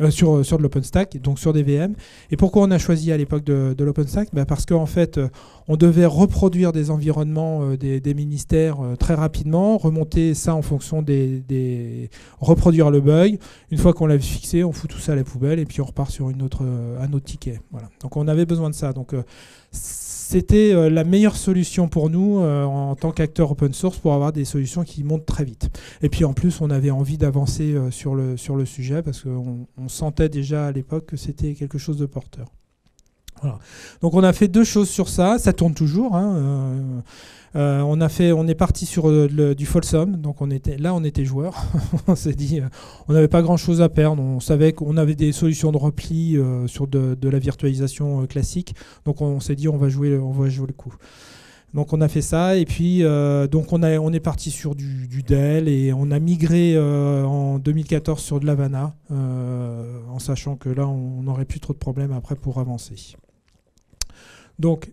sur de l'OpenStack, donc sur des VM. Et pourquoi on a choisi à l'époque de l'OpenStack ? Parce qu'en fait on devait reproduire des environnements des ministères très rapidement, remonter ça en fonction reproduire le bug. Une fois qu'on l'a fixé, on fout tout ça à la poubelle et puis on repart sur un autre ticket. Voilà. Donc on avait besoin de ça. Donc c'était la meilleure solution pour nous en tant qu'acteur open source pour avoir des solutions qui montent très vite. Et puis en plus, on avait envie d'avancer sur le sujet parce qu'on sentait déjà à l'époque que c'était quelque chose de porteur. Voilà. Donc on a fait 2 choses sur ça, ça tourne toujours. Hein, on est parti sur du Folsom, donc on était joueurs. On s'est dit, on n'avait pas grand-chose à perdre. On savait qu'on avait des solutions de repli sur de la virtualisation classique, donc on s'est dit on va jouer le coup. Donc on a fait ça et puis donc on est parti sur du Dell et on a migré en 2014 sur de l'Havana en sachant que là on n'aurait plus trop de problèmes après pour avancer. Donc,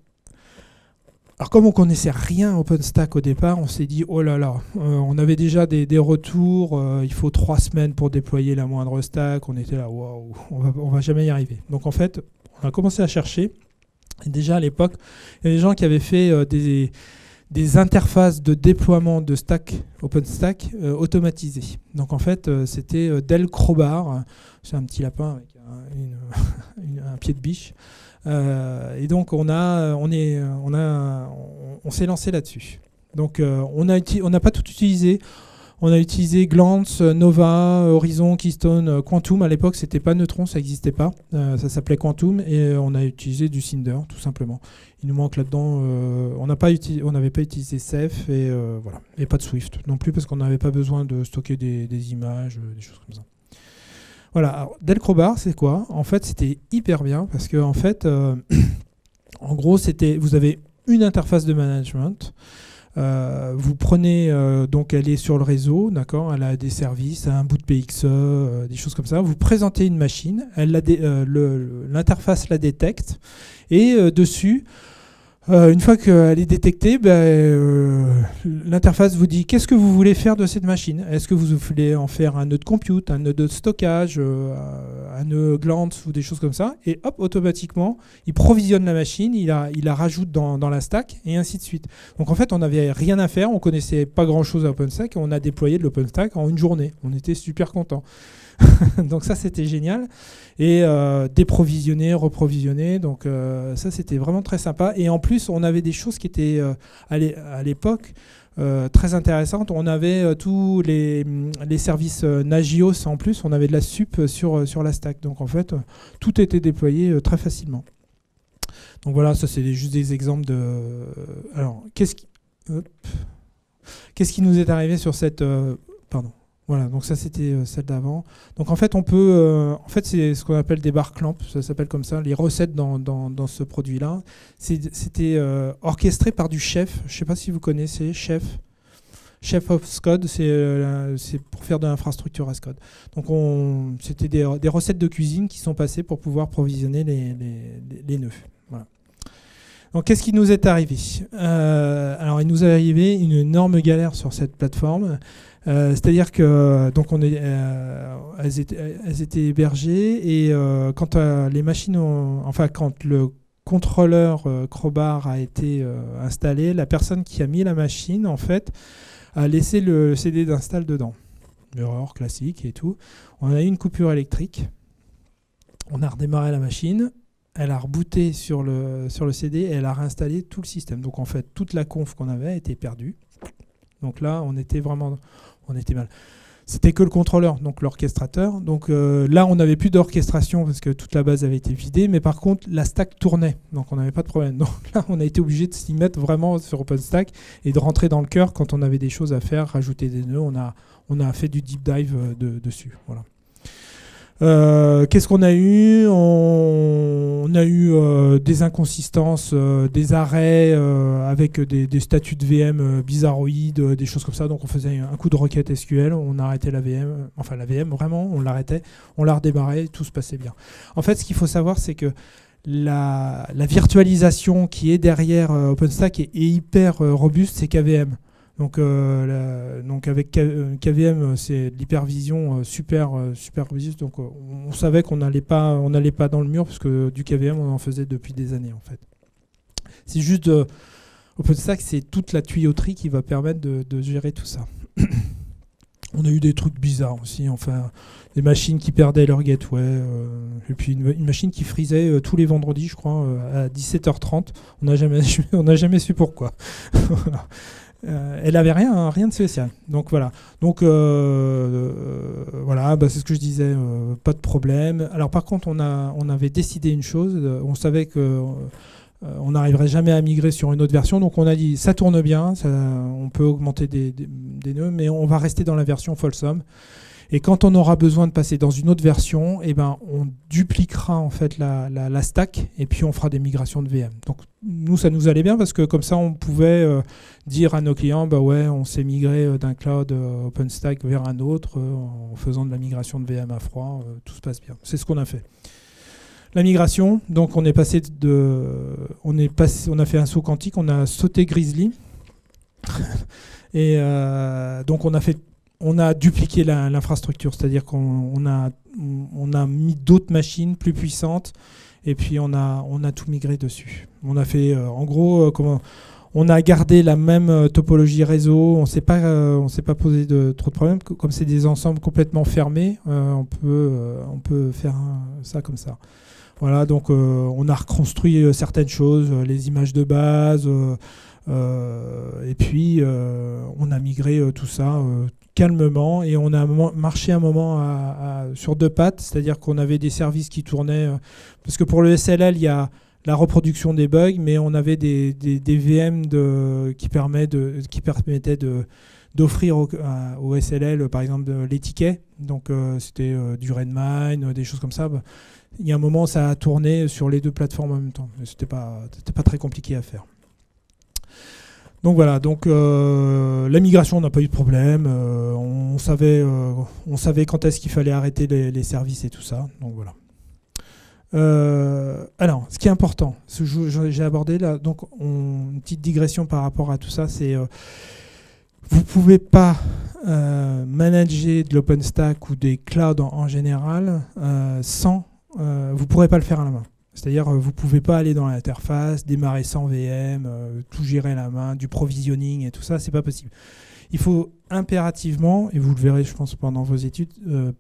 alors comme on connaissait rien OpenStack au départ, on s'est dit oh là là, on avait déjà des retours, il faut 3 semaines pour déployer la moindre stack, on était là waouh, on va jamais y arriver. Donc en fait, on a commencé à chercher. Et déjà à l'époque, il y a des gens qui avaient fait des interfaces de déploiement de stack OpenStack automatisées. Donc en fait, c'était Dell Crowbar, c'est un petit lapin avec un pied de biche. Et donc on s'est lancé là-dessus. Donc on n'a pas tout utilisé. On a utilisé Glance, Nova, Horizon, Keystone, Quantum. À l'époque, c'était pas Neutron, ça n'existait pas. Ça s'appelait Quantum et on a utilisé du Cinder, tout simplement. Il nous manque là-dedans. On n'avait pas utilisé Ceph et voilà. Et pas de Swift non plus parce qu'on n'avait pas besoin de stocker des images, des choses comme ça. Voilà. Alors, Dell Crowbar, c'est quoi ? En fait, c'était hyper bien parce que en fait, en gros, vous avez une interface de management. Vous prenez, donc elle est sur le réseau, d'accord, elle a des services, un bout de PXE, des choses comme ça. Vous présentez une machine, l'interface la détecte et dessus, une fois qu'elle est détectée, l'interface vous dit qu'est-ce que vous voulez faire de cette machine. Est-ce que vous voulez en faire un nœud de compute, un nœud de stockage, un nœud Glance ou des choses comme ça. Et hop, automatiquement, il provisionne la machine, il la rajoute dans la stack et ainsi de suite. Donc en fait, on n'avait rien à faire, on connaissait pas grand-chose à OpenStack et on a déployé de l'OpenStack en une journée. On était super contents. Donc ça, c'était génial. Et déprovisionner, reprovisionner. Donc ça, c'était vraiment très sympa. Et en plus, plus, on avait des choses qui étaient à l'époque très intéressantes. On avait tous les services Nagios en plus, on avait de la sup sur la stack. Donc en fait, tout était déployé très facilement. Donc voilà, ça c'est juste des exemples de... Alors, qu'est-ce qui nous est arrivé sur cette... pardon. Voilà, donc ça c'était celle d'avant. Donc en fait, on peut... en fait, c'est ce qu'on appelle des bar clamps, ça s'appelle comme ça, les recettes dans ce produit-là. C'était orchestré par du chef. Je ne sais pas si vous connaissez, chef of Code, c'est pour faire de l'infrastructure as code. Donc c'était des recettes de cuisine qui sont passées pour pouvoir provisionner les nœuds. Voilà. Donc qu'est-ce qui nous est arrivé? Alors il nous est arrivé une énorme galère sur cette plateforme. C'est-à-dire que donc elles étaient hébergées et quand les machines quand le contrôleur Crowbar a été installé, la personne qui a mis la machine en fait a laissé le CD d'install dedans. Erreur classique et tout. On a eu une coupure électrique. On a redémarré la machine. Elle a rebooté sur le CD et elle a réinstallé tout le système. Donc en fait, toute la conf qu'on avait était perdue. Donc là, on était mal. C'était que le contrôleur, donc l'orchestrateur. Donc là, on n'avait plus d'orchestration parce que toute la base avait été vidée. Mais par contre, la stack tournait. Donc on n'avait pas de problème. Donc là, on a été obligé de s'y mettre vraiment sur OpenStack et de rentrer dans le cœur quand on avait des choses à faire, rajouter des nœuds. On a fait du deep dive dessus. Voilà. Qu'est-ce qu'on a eu? On a eu des inconsistances, des arrêts avec des statuts de VM bizarroïdes, des choses comme ça. Donc on faisait un coup de requête SQL, on arrêtait la VM, enfin la VM vraiment, on l'arrêtait, on la redémarrait, tout se passait bien. En fait, ce qu'il faut savoir, c'est que la virtualisation qui est derrière OpenStack est hyper robuste, c'est KVM. Donc avec KVM, c'est de l'hypervision super robuste. Donc on savait qu'on n'allait pas dans le mur parce que du KVM, on en faisait depuis des années en fait. C'est juste OpenStack, c'est toute la tuyauterie qui va permettre de gérer tout ça. On a eu des trucs bizarres aussi, enfin des machines qui perdaient leur gateway, et puis une machine qui frisait tous les vendredis, je crois, à 17h30. On n'a jamais su pourquoi. Elle avait rien de spécial. Donc voilà. Donc voilà, c'est ce que je disais, pas de problème. Alors par contre, on avait décidé une chose. On savait que on n'arriverait jamais à migrer sur une autre version. Donc on a dit, ça tourne bien, on peut augmenter des nœuds, mais on va rester dans la version Folsom. Et quand on aura besoin de passer dans une autre version, on dupliquera en fait la stack et puis on fera des migrations de VM. Donc nous, ça nous allait bien parce que comme ça, on pouvait dire à nos clients, on s'est migré d'un cloud OpenStack vers un autre en faisant de la migration de VM à froid. Tout se passe bien. C'est ce qu'on a fait. La migration, donc on a fait un saut quantique, on a sauté Grizzly et donc on a dupliqué l'infrastructure, c'est-à-dire qu'on a mis d'autres machines plus puissantes et puis on a tout migré dessus. On a fait, en gros, on a gardé la même topologie réseau, on s'est pas posé trop de problèmes. Comme c'est des ensembles complètement fermés, on peut faire ça comme ça. Voilà, donc on a reconstruit certaines choses, les images de base, et puis on a migré tout ça calmement et on a marché un moment sur deux pattes, c'est-à-dire qu'on avait des services qui tournaient, parce que pour le SLL, il y a la reproduction des bugs, mais on avait des VM qui permettaient d'offrir au SLL, par exemple, les tickets. Donc c'était du Redmine, des choses comme ça. Il y a un moment, ça a tourné sur les deux plateformes en même temps. C'était pas très compliqué à faire. Donc voilà, la migration, on n'a pas eu de problème. On savait quand est-ce qu'il fallait arrêter les services et tout ça. Donc voilà. Alors, ce qui est important, ce que j'ai abordé là, donc une petite digression par rapport à tout ça, c'est vous ne pouvez pas manager de l'OpenStack ou des clouds en général sans... vous ne pourrez pas le faire à la main. C'est-à-dire vous ne pouvez pas aller dans l'interface, démarrer sans VM, tout gérer à la main, du provisioning et tout ça, c'est pas possible. il faut impérativement, et vous le verrez je pense pendant vos études,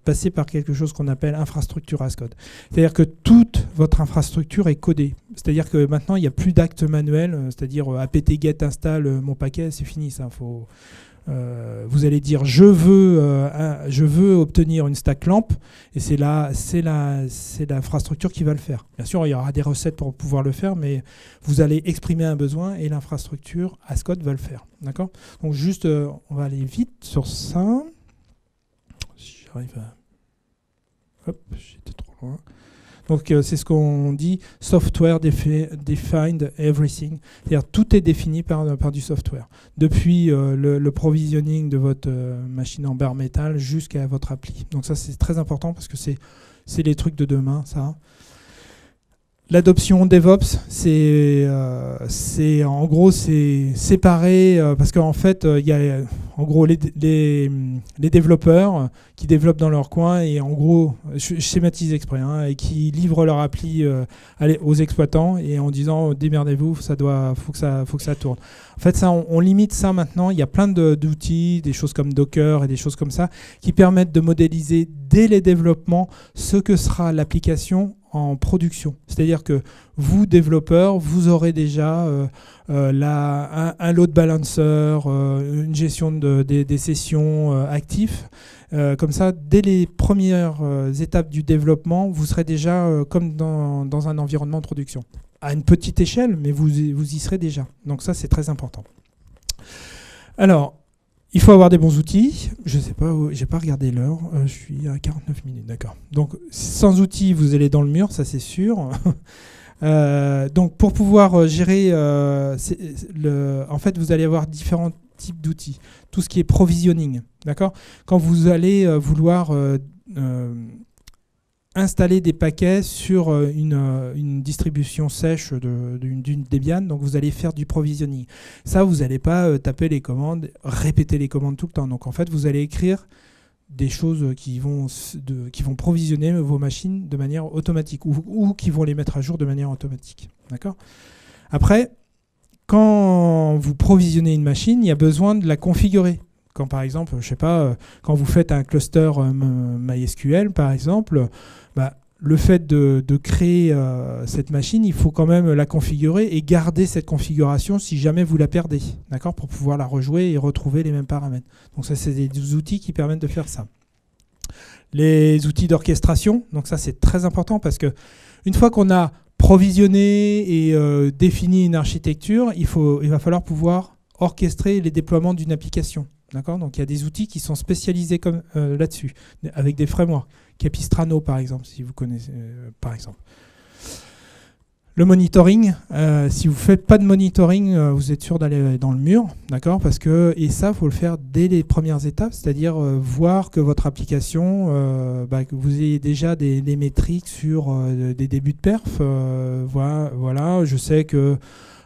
passer par quelque chose qu'on appelle infrastructure as code. C'est-à-dire que toute votre infrastructure est codée. C'est-à-dire que maintenant il n'y a plus d'actes manuels, c'est-à-dire apt get install mon paquet, c'est fini ça. Vous allez dire je veux obtenir une stack lamp et c'est l'infrastructure qui va le faire. Bien sûr, il y aura des recettes pour pouvoir le faire, mais vous allez exprimer un besoin et l'infrastructure as code va le faire. D'accord ? Donc juste, on va aller vite sur ça. Si j'arrive à... Hop, j'étais trop loin. Donc c'est ce qu'on dit, software defined everything. C'est-à-dire tout est défini par du software. Depuis le provisioning de votre machine en bare metal jusqu'à votre appli. Donc ça c'est très important parce que c'est les trucs de demain, ça. L'adoption DevOps, c'est en gros c'est séparé parce qu'en fait il y a en gros les développeurs qui développent dans leur coin et en gros je schématise exprès et qui livrent leur appli aux exploitants et en disant démerdez-vous, faut que ça tourne. En fait ça on limite ça maintenant. Il y a plein d'outils, des choses comme Docker et des choses comme ça qui permettent de modéliser dès les développements ce que sera l'application en production. C'est-à-dire que vous, développeurs, vous aurez déjà un load balancer, une gestion des sessions actifs. Comme ça, dès les premières étapes du développement, vous serez déjà comme dans un environnement de production. À une petite échelle, mais vous y serez déjà. Donc ça, c'est très important. Alors, il faut avoir des bons outils. Je ne sais pas, j'ai pas regardé l'heure. Je suis à 49 minutes, d'accord. Donc, sans outils, vous allez dans le mur, ça c'est sûr. Donc, pour pouvoir gérer, en fait, vous allez avoir différents types d'outils. Tout ce qui est provisioning, d'accord. Quand vous allez vouloir installer des paquets sur une distribution sèche d'une Debian, donc vous allez faire du provisioning. Ça, vous n'allez pas taper les commandes, répéter les commandes tout le temps. Donc en fait, vous allez écrire des choses qui vont provisionner vos machines de manière automatique ou qui vont les mettre à jour de manière automatique. D'accord ? Après, quand vous provisionnez une machine, il y a besoin de la configurer. Quand par exemple, je sais pas, quand vous faites un cluster MySQL par exemple, le fait de créer cette machine, il faut quand même la configurer et garder cette configuration si jamais vous la perdez, d'accord, pour pouvoir la rejouer et retrouver les mêmes paramètres. Donc ça, c'est des outils qui permettent de faire ça. Les outils d'orchestration, donc ça c'est très important parce que une fois qu'on a provisionné et défini une architecture, il va falloir pouvoir orchestrer les déploiements d'une application. D'accord ? Donc il y a des outils qui sont spécialisés là-dessus, avec des frameworks. Capistrano par exemple, si vous connaissez par exemple. Le monitoring, si vous ne faites pas de monitoring, vous êtes sûr d'aller dans le mur, d'accord ? Et ça, il faut le faire dès les premières étapes, c'est-à-dire voir que votre application, que vous ayez déjà des métriques sur des débuts de perf. Voilà, je sais que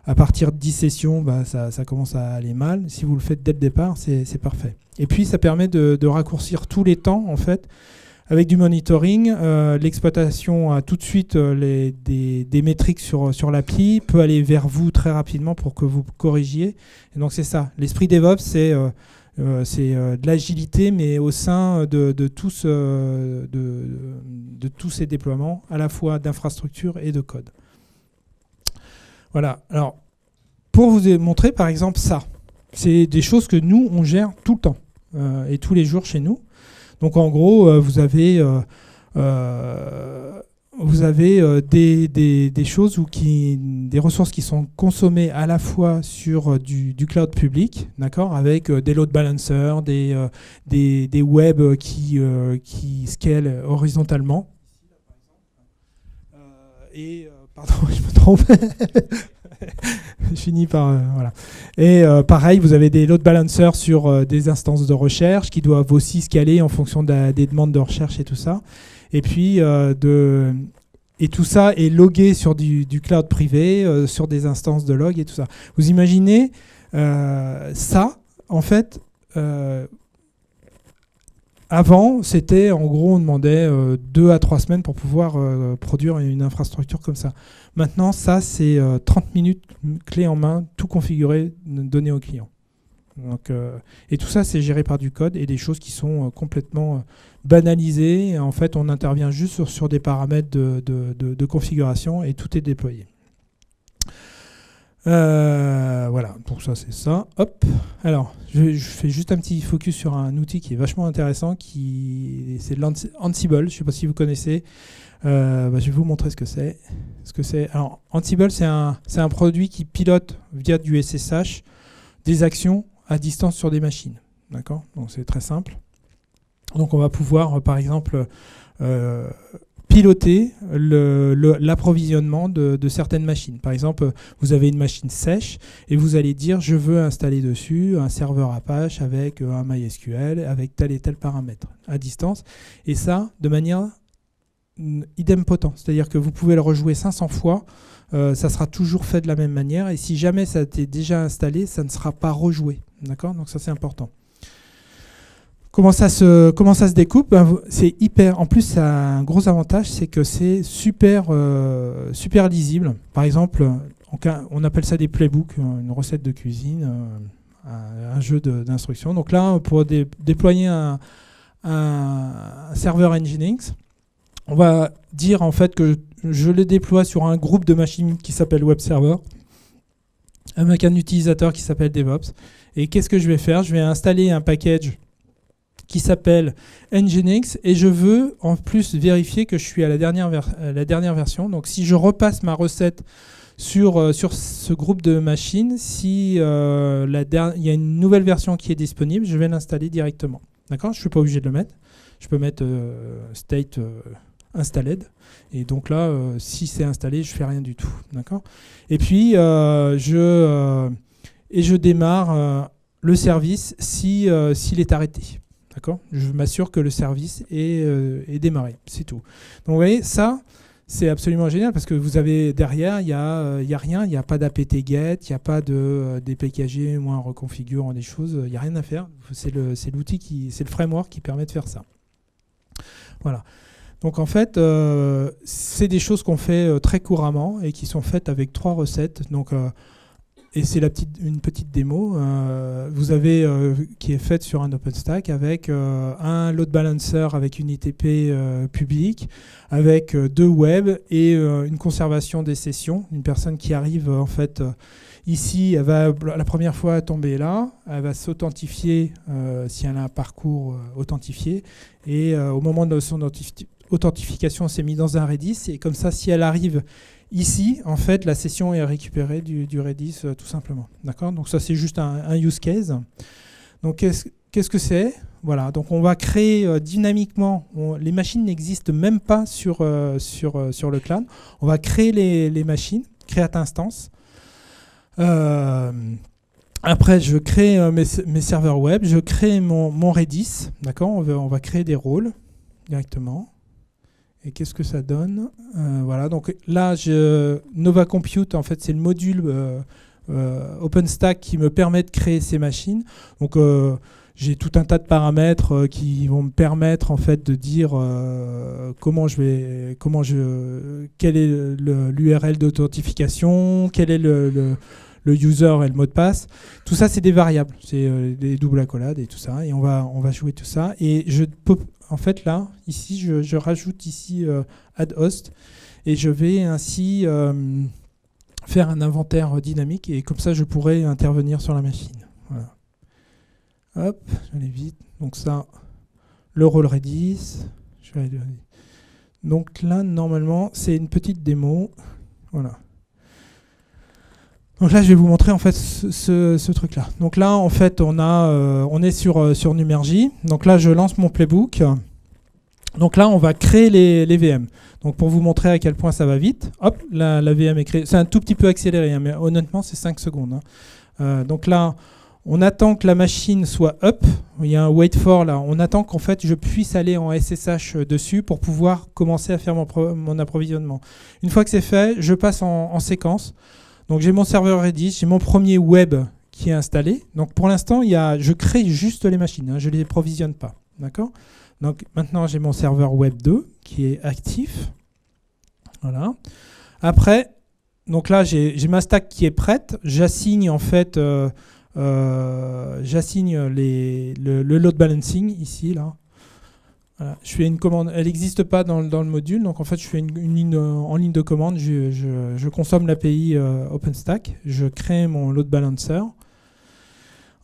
à partir de 10 sessions, ça commence à aller mal. Si vous le faites dès le départ, c'est parfait. Et puis, ça permet de raccourcir tous les temps, en fait. Avec du monitoring, l'exploitation a tout de suite des métriques sur l'appli, peut aller vers vous très rapidement pour que vous corrigiez. Et donc, c'est ça. L'esprit DevOps, c'est de l'agilité, mais au sein de tous ces déploiements, à la fois d'infrastructure et de code. Voilà. Alors, pour vous montrer, par exemple, ça, c'est des choses que nous, on gère tout le temps et tous les jours chez nous. Donc, en gros, vous avez des choses des ressources qui sont consommées à la fois sur du cloud public, d'accord, avec des load balancers, des web qui scalent horizontalement. Pardon, je me trompe. Je finis par... voilà. Et pareil, vous avez des load balancers sur des instances de recherche qui doivent aussi scaler en fonction des demandes de recherche et tout ça. Et puis, et tout ça est logué sur du cloud privé, sur des instances de log et tout ça. Vous imaginez ça, en fait... Avant, c'était en gros, on demandait 2 à 3 semaines pour pouvoir produire une infrastructure comme ça. Maintenant, ça, c'est 30 minutes, clé en main, tout configuré, donné au client. Donc, et tout ça, c'est géré par du code et des choses qui sont complètement banalisées. En fait, on intervient juste sur des paramètres de configuration et tout est déployé. Voilà, pour ça, c'est ça. Hop. Alors, je fais juste un petit focus sur un outil qui est vachement intéressant, c'est Ansible. Je ne sais pas si vous connaissez. Je vais vous montrer ce que c'est. Alors, Ansible, c'est un produit qui pilote via du SSH des actions à distance sur des machines. D'accord ? Donc c'est très simple. Donc on va pouvoir, par exemple, piloter l'approvisionnement de certaines machines. Par exemple, vous avez une machine sèche et vous allez dire je veux installer dessus un serveur Apache avec un MySQL, avec tel et tel paramètre à distance. Et ça, de manière idempotent. C'est-à-dire que vous pouvez le rejouer 500 fois. Ça sera toujours fait de la même manière et si jamais ça a été déjà installé, ça ne sera pas rejoué. D'accord ? Donc ça c'est important. Comment ça se découpe ? C'est hyper. En plus, ça a un gros avantage, c'est que c'est super lisible. Par exemple, on appelle ça des playbooks, une recette de cuisine, un jeu d'instructions. Donc là, pour déployer un serveur Nginx, on va dire en fait que je le déploie sur un groupe de machines qui s'appelle Web Server, avec un utilisateur qui s'appelle DevOps. Et qu'est-ce que je vais faire ? Je vais installer un package qui s'appelle Nginx et je veux en plus vérifier que je suis à la dernière version. Donc si je repasse ma recette sur ce groupe de machines, si il y a une nouvelle version qui est disponible, je vais l'installer directement. D'accord ? Je ne suis pas obligé de le mettre. Je peux mettre state installed. Et donc là, si c'est installé, je ne fais rien du tout. D'accord ? Et puis, je démarre le service s'il est arrêté. D'accord ? Je m'assure que le service est démarré. C'est tout. Donc vous voyez, ça, c'est absolument génial parce que vous avez derrière, il n'y a rien. Il n'y a pas d'apt-get, il n'y a pas de dpkg, moins reconfigure des choses. Il n'y a rien à faire. C'est l'outil, c'est le framework qui permet de faire ça. Voilà. Donc en fait, c'est des choses qu'on fait très couramment et qui sont faites avec 3 recettes. Donc, et c'est une petite démo vous avez, qui est faite sur un OpenStack avec un load balancer avec une ITP publique, avec 2 web et une conservation des sessions. Une personne qui arrive en fait ici, elle va la première fois tomber là, elle va s'authentifier si elle a un parcours authentifié et au moment de son authentification, c'est mis dans un Redis et comme ça, si elle arrive ici, en fait, la session est récupérée du Redis tout simplement. D'accord ? Donc ça, c'est juste un use case. Donc qu'est-ce que c'est ? Voilà. Donc on va créer dynamiquement. Les machines n'existent même pas sur le cloud. On va créer les machines, create instance. Après, je crée mes serveurs web, je crée mon Redis. D'accord ? On va créer des rôles directement. Et qu'est-ce que ça donne ? Voilà, donc là, Nova Compute, en fait, c'est le module OpenStack qui me permet de créer ces machines. Donc, j'ai tout un tas de paramètres qui vont me permettre, en fait, de dire quel est l'URL d'authentification, quel est le user et le mot de passe. Tout ça, c'est des variables, c'est des doubles accolades et tout ça. Et on va jouer tout ça. Et en fait, là, ici, je rajoute ici add host et je vais ainsi faire un inventaire dynamique et comme ça, je pourrai intervenir sur la machine. Voilà. Hop, je vais vite. Donc ça, le rôle Redis. Donc là, normalement, c'est une petite démo. Voilà. Donc là, je vais vous montrer en fait ce truc-là. Donc là, en fait, on est sur Numergy. Donc là, je lance mon playbook. Donc là, on va créer les VM. Donc pour vous montrer à quel point ça va vite, hop, la VM est créée. C'est un tout petit peu accéléré, hein, mais honnêtement, c'est 5 secondes. Hein. Donc là, on attend que la machine soit up. Il y a un wait for là. On attend qu'en fait, je puisse aller en SSH dessus pour pouvoir commencer à faire mon approvisionnement. Une fois que c'est fait, je passe en séquence. Donc j'ai mon serveur Redis, j'ai mon premier web qui est installé. Donc pour l'instant, je crée juste les machines, hein, je ne les provisionne pas. D'accord ? Donc maintenant, j'ai mon serveur web 2 qui est actif. Voilà. Après, donc là, j'ai ma stack qui est prête. J'assigne en fait j'assigne le load balancing ici, là. Voilà. Je fais une commande, elle n'existe pas dans le module, donc en fait je fais une ligne en ligne de commande, je consomme l'API OpenStack, je crée mon load balancer.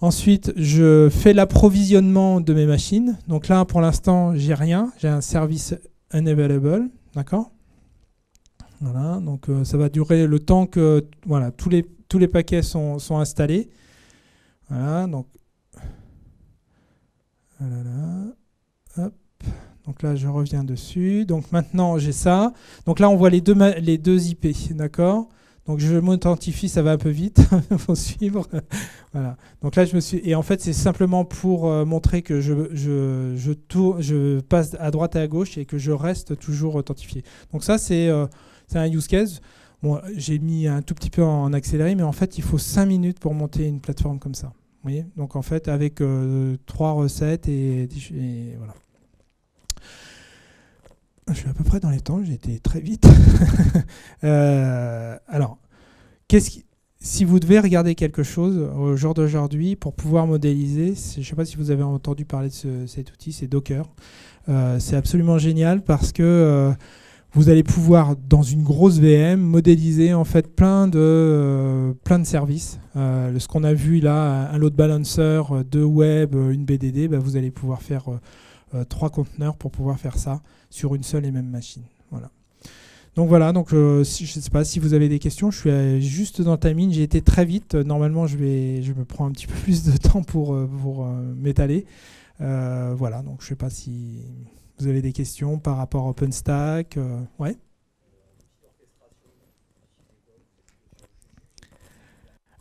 Ensuite, je fais l'approvisionnement de mes machines. Donc là, pour l'instant, j'ai rien, j'ai un service unavailable, d'accord. Voilà, donc ça va durer le temps que voilà, tous les paquets sont installés. Voilà, donc voilà, hop. Donc là, je reviens dessus. Donc maintenant, j'ai ça. Donc là, on voit les deux IP, d'accord. Donc je m'identifie, ça va un peu vite, il faut suivre. Voilà. Donc là, et en fait, c'est simplement pour montrer que je passe à droite et à gauche et que je reste toujours authentifié. Donc ça, c'est un use case. Bon, j'ai mis un tout petit peu en accéléré, mais en fait, il faut 5 minutes pour monter une plateforme comme ça. Vous voyez ? Donc en fait, avec 3 recettes et voilà. Je suis à peu près dans les temps, j'ai été très vite. Alors, si vous devez regarder quelque chose au jour d'aujourd'hui pour pouvoir modéliser, je ne sais pas si vous avez entendu parler de cet outil, c'est Docker. C'est absolument génial parce que vous allez pouvoir, dans une grosse VM, modéliser en fait plein de services. Ce qu'on a vu là, un load balancer, 2 web, une BDD, vous allez pouvoir faire 3 conteneurs pour pouvoir faire ça sur une seule et même machine. Voilà. Donc voilà, donc, je ne sais pas si vous avez des questions, je suis juste dans le timing, j'ai été très vite. Normalement, je me prends un petit peu plus de temps pour m'étaler. Voilà, donc je ne sais pas si vous avez des questions par rapport à OpenStack. Ouais.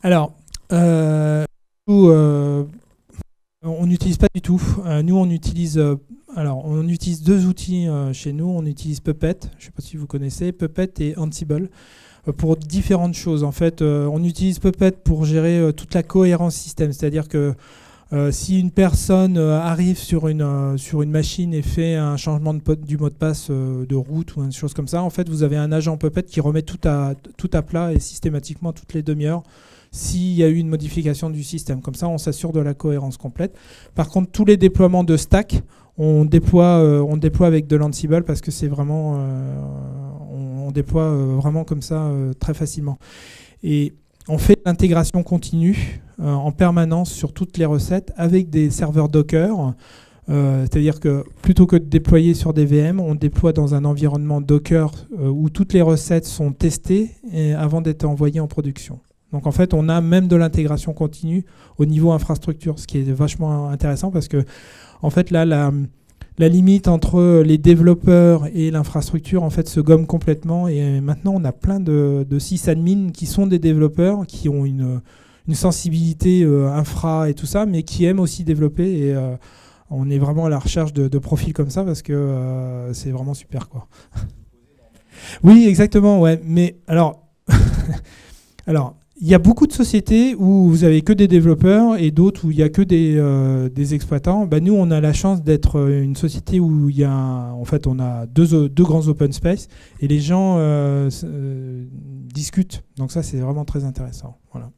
Alors, on n'utilise pas du tout. Nous, on utilise 2 outils chez nous. On utilise Puppet, je ne sais pas si vous connaissez, Puppet et Ansible, pour différentes choses. En fait, on utilise Puppet pour gérer toute la cohérence système. C'est-à-dire que si une personne arrive sur une machine et fait un changement du mot de passe de route ou une chose comme ça, en fait, vous avez un agent Puppet qui remet tout à plat et systématiquement toutes les demi-heures s'il y a eu une modification du système. Comme ça, on s'assure de la cohérence complète. Par contre, tous les déploiements de stack, on déploie avec de l'Ansible parce que c'est vraiment, on déploie vraiment comme ça très facilement. Et on fait l'intégration continue en permanence sur toutes les recettes avec des serveurs Docker. C'est-à-dire que plutôt que de déployer sur des VM, on déploie dans un environnement Docker où toutes les recettes sont testées avant d'être envoyées en production. Donc en fait, on a même de l'intégration continue au niveau infrastructure, ce qui est vachement intéressant parce que en fait là, la limite entre les développeurs et l'infrastructure en fait se gomme complètement et maintenant on a plein de sysadmins qui sont des développeurs qui ont une sensibilité infra et tout ça, mais qui aiment aussi développer et on est vraiment à la recherche de profils comme ça parce que c'est vraiment super quoi. Oui, exactement, ouais. Mais alors, il y a beaucoup de sociétés où vous avez que des développeurs et d'autres où il n'y a que des exploitants. Nous, on a la chance d'être une société où il y a on a deux grands open space et les gens discutent. Donc ça, c'est vraiment très intéressant. Voilà.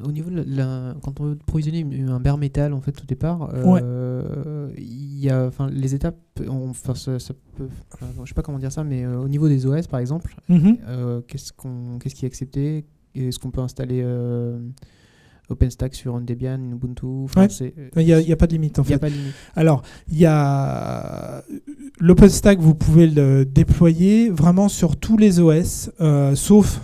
Au niveau quand on veut provisionner un bare metal en fait au départ, ouais. Il y a les étapes, ça peut, je sais pas comment dire ça, mais au niveau des OS par exemple, qu'est-ce qui est accepté? Est-ce qu'on peut installer OpenStack sur un Debian, une Ubuntu? Il n'y a pas de limite en fait. Y a pas de limite. Alors, il y a l'OpenStack, vous pouvez le déployer vraiment sur tous les OS, sauf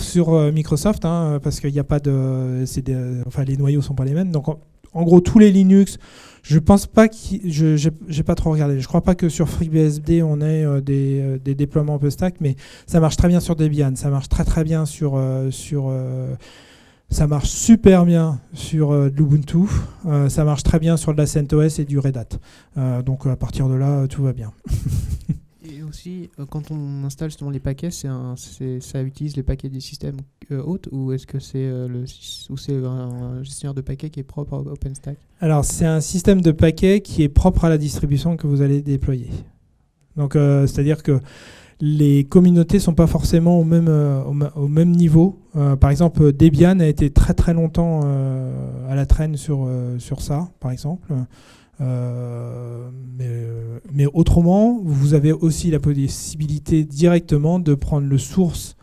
sur Microsoft, parce qu'il n'y a pas les noyaux ne sont pas les mêmes. Donc, en gros, tous les Linux, je pense pas j'ai pas trop regardé. Je crois pas que sur FreeBSD, on ait des déploiements OpenStack, mais ça marche très bien sur Debian, ça marche très très bien ça marche super bien sur l'Ubuntu, ça marche très bien sur de la CentOS et du Red Hat. Donc, à partir de là, tout va bien. Et aussi, quand on installe justement les paquets, ça utilise les paquets des systèmes hôtes ou est-ce que c'est un gestionnaire de paquets qui est propre à OpenStack? Alors, c'est un système de paquets qui est propre à la distribution que vous allez déployer. Donc, c'est-à-dire que les communautés ne sont pas forcément au même niveau. Par exemple, Debian a été très très longtemps à la traîne sur ça, par exemple. Mais autrement, vous avez aussi la possibilité directement de prendre le source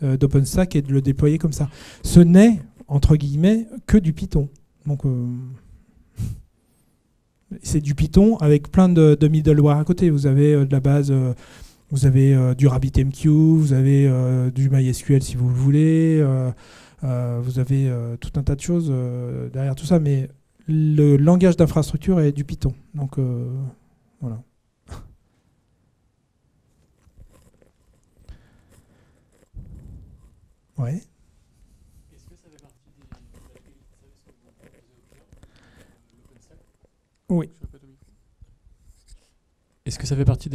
d'OpenStack et de le déployer comme ça. Ce n'est, entre guillemets, que du Python. Donc, c'est du Python avec plein de middleware à côté. Vous avez de la base... vous avez du RabbitMQ, vous avez du MySQL si vous le voulez, vous avez tout un tas de choses derrière tout ça, mais le langage d'infrastructure est du Python. Donc voilà. Ouais. Est-ce que ça fait partie de la qualité de service que vous proposez aux clients, l'OpenStack ? Oui. Est-ce que ça fait partie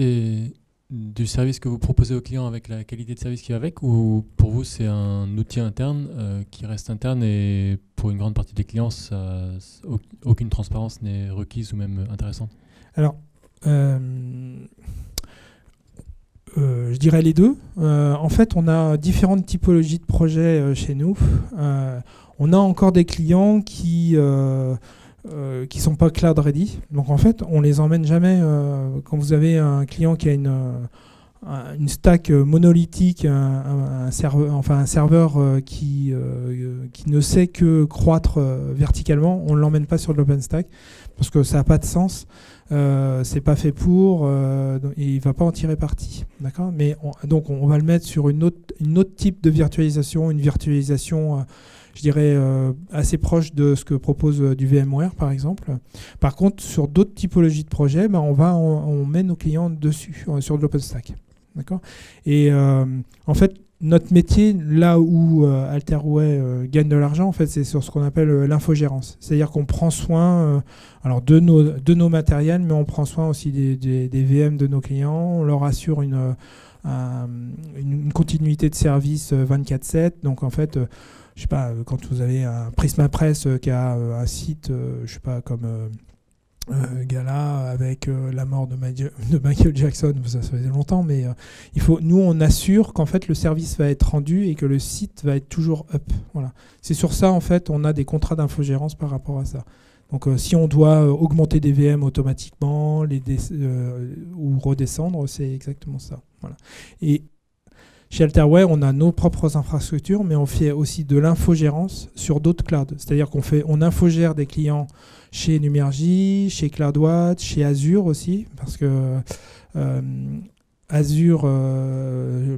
du service que vous proposez aux clients avec la qualité de service qui va avec, ou pour vous c'est un outil interne qui reste interne et pour une grande partie des clients aucune transparence n'est requise ou même intéressante ? Alors, je dirais les deux. En fait, on a différentes typologies de projets chez nous. On a encore des clients qui sont pas cloud ready. Donc en fait, on les emmène jamais. Quand vous avez un client qui a une stack monolithique, un serveur qui ne sait que croître verticalement, on ne l'emmène pas sur de l'OpenStack parce que ça n'a pas de sens. C'est pas fait pour, et il va pas en tirer parti, d'accord. Mais donc on va le mettre sur une autre type de virtualisation, une virtualisation, je dirais assez proche de ce que propose du VMware par exemple. Par contre, sur d'autres typologies de projets, on met nos clients dessus sur de l'OpenStack, d'accord. Et en fait, notre métier, là où Alterway gagne de l'argent, en fait, c'est sur ce qu'on appelle l'infogérance. C'est-à-dire qu'on prend soin de nos matériels, mais on prend soin aussi des VM de nos clients. On leur assure une continuité de service 24/7. Donc, en fait, je sais pas, quand vous avez un Prisma Press qui a un site, je sais pas, comme... Gala avec la mort de Michael Jackson, ça faisait longtemps, mais nous on assure qu'en fait le service va être rendu et que le site va être toujours up. Voilà. C'est sur ça en fait on a des contrats d'infogérance par rapport à ça. Donc si on doit augmenter des VM automatiquement ou redescendre, c'est exactement ça. Voilà. Et chez Alterway, on a nos propres infrastructures, mais on fait aussi de l'infogérance sur d'autres clouds. C'est-à-dire qu'on infogère des clients chez Numergy, chez CloudWatch, chez Azure aussi, parce que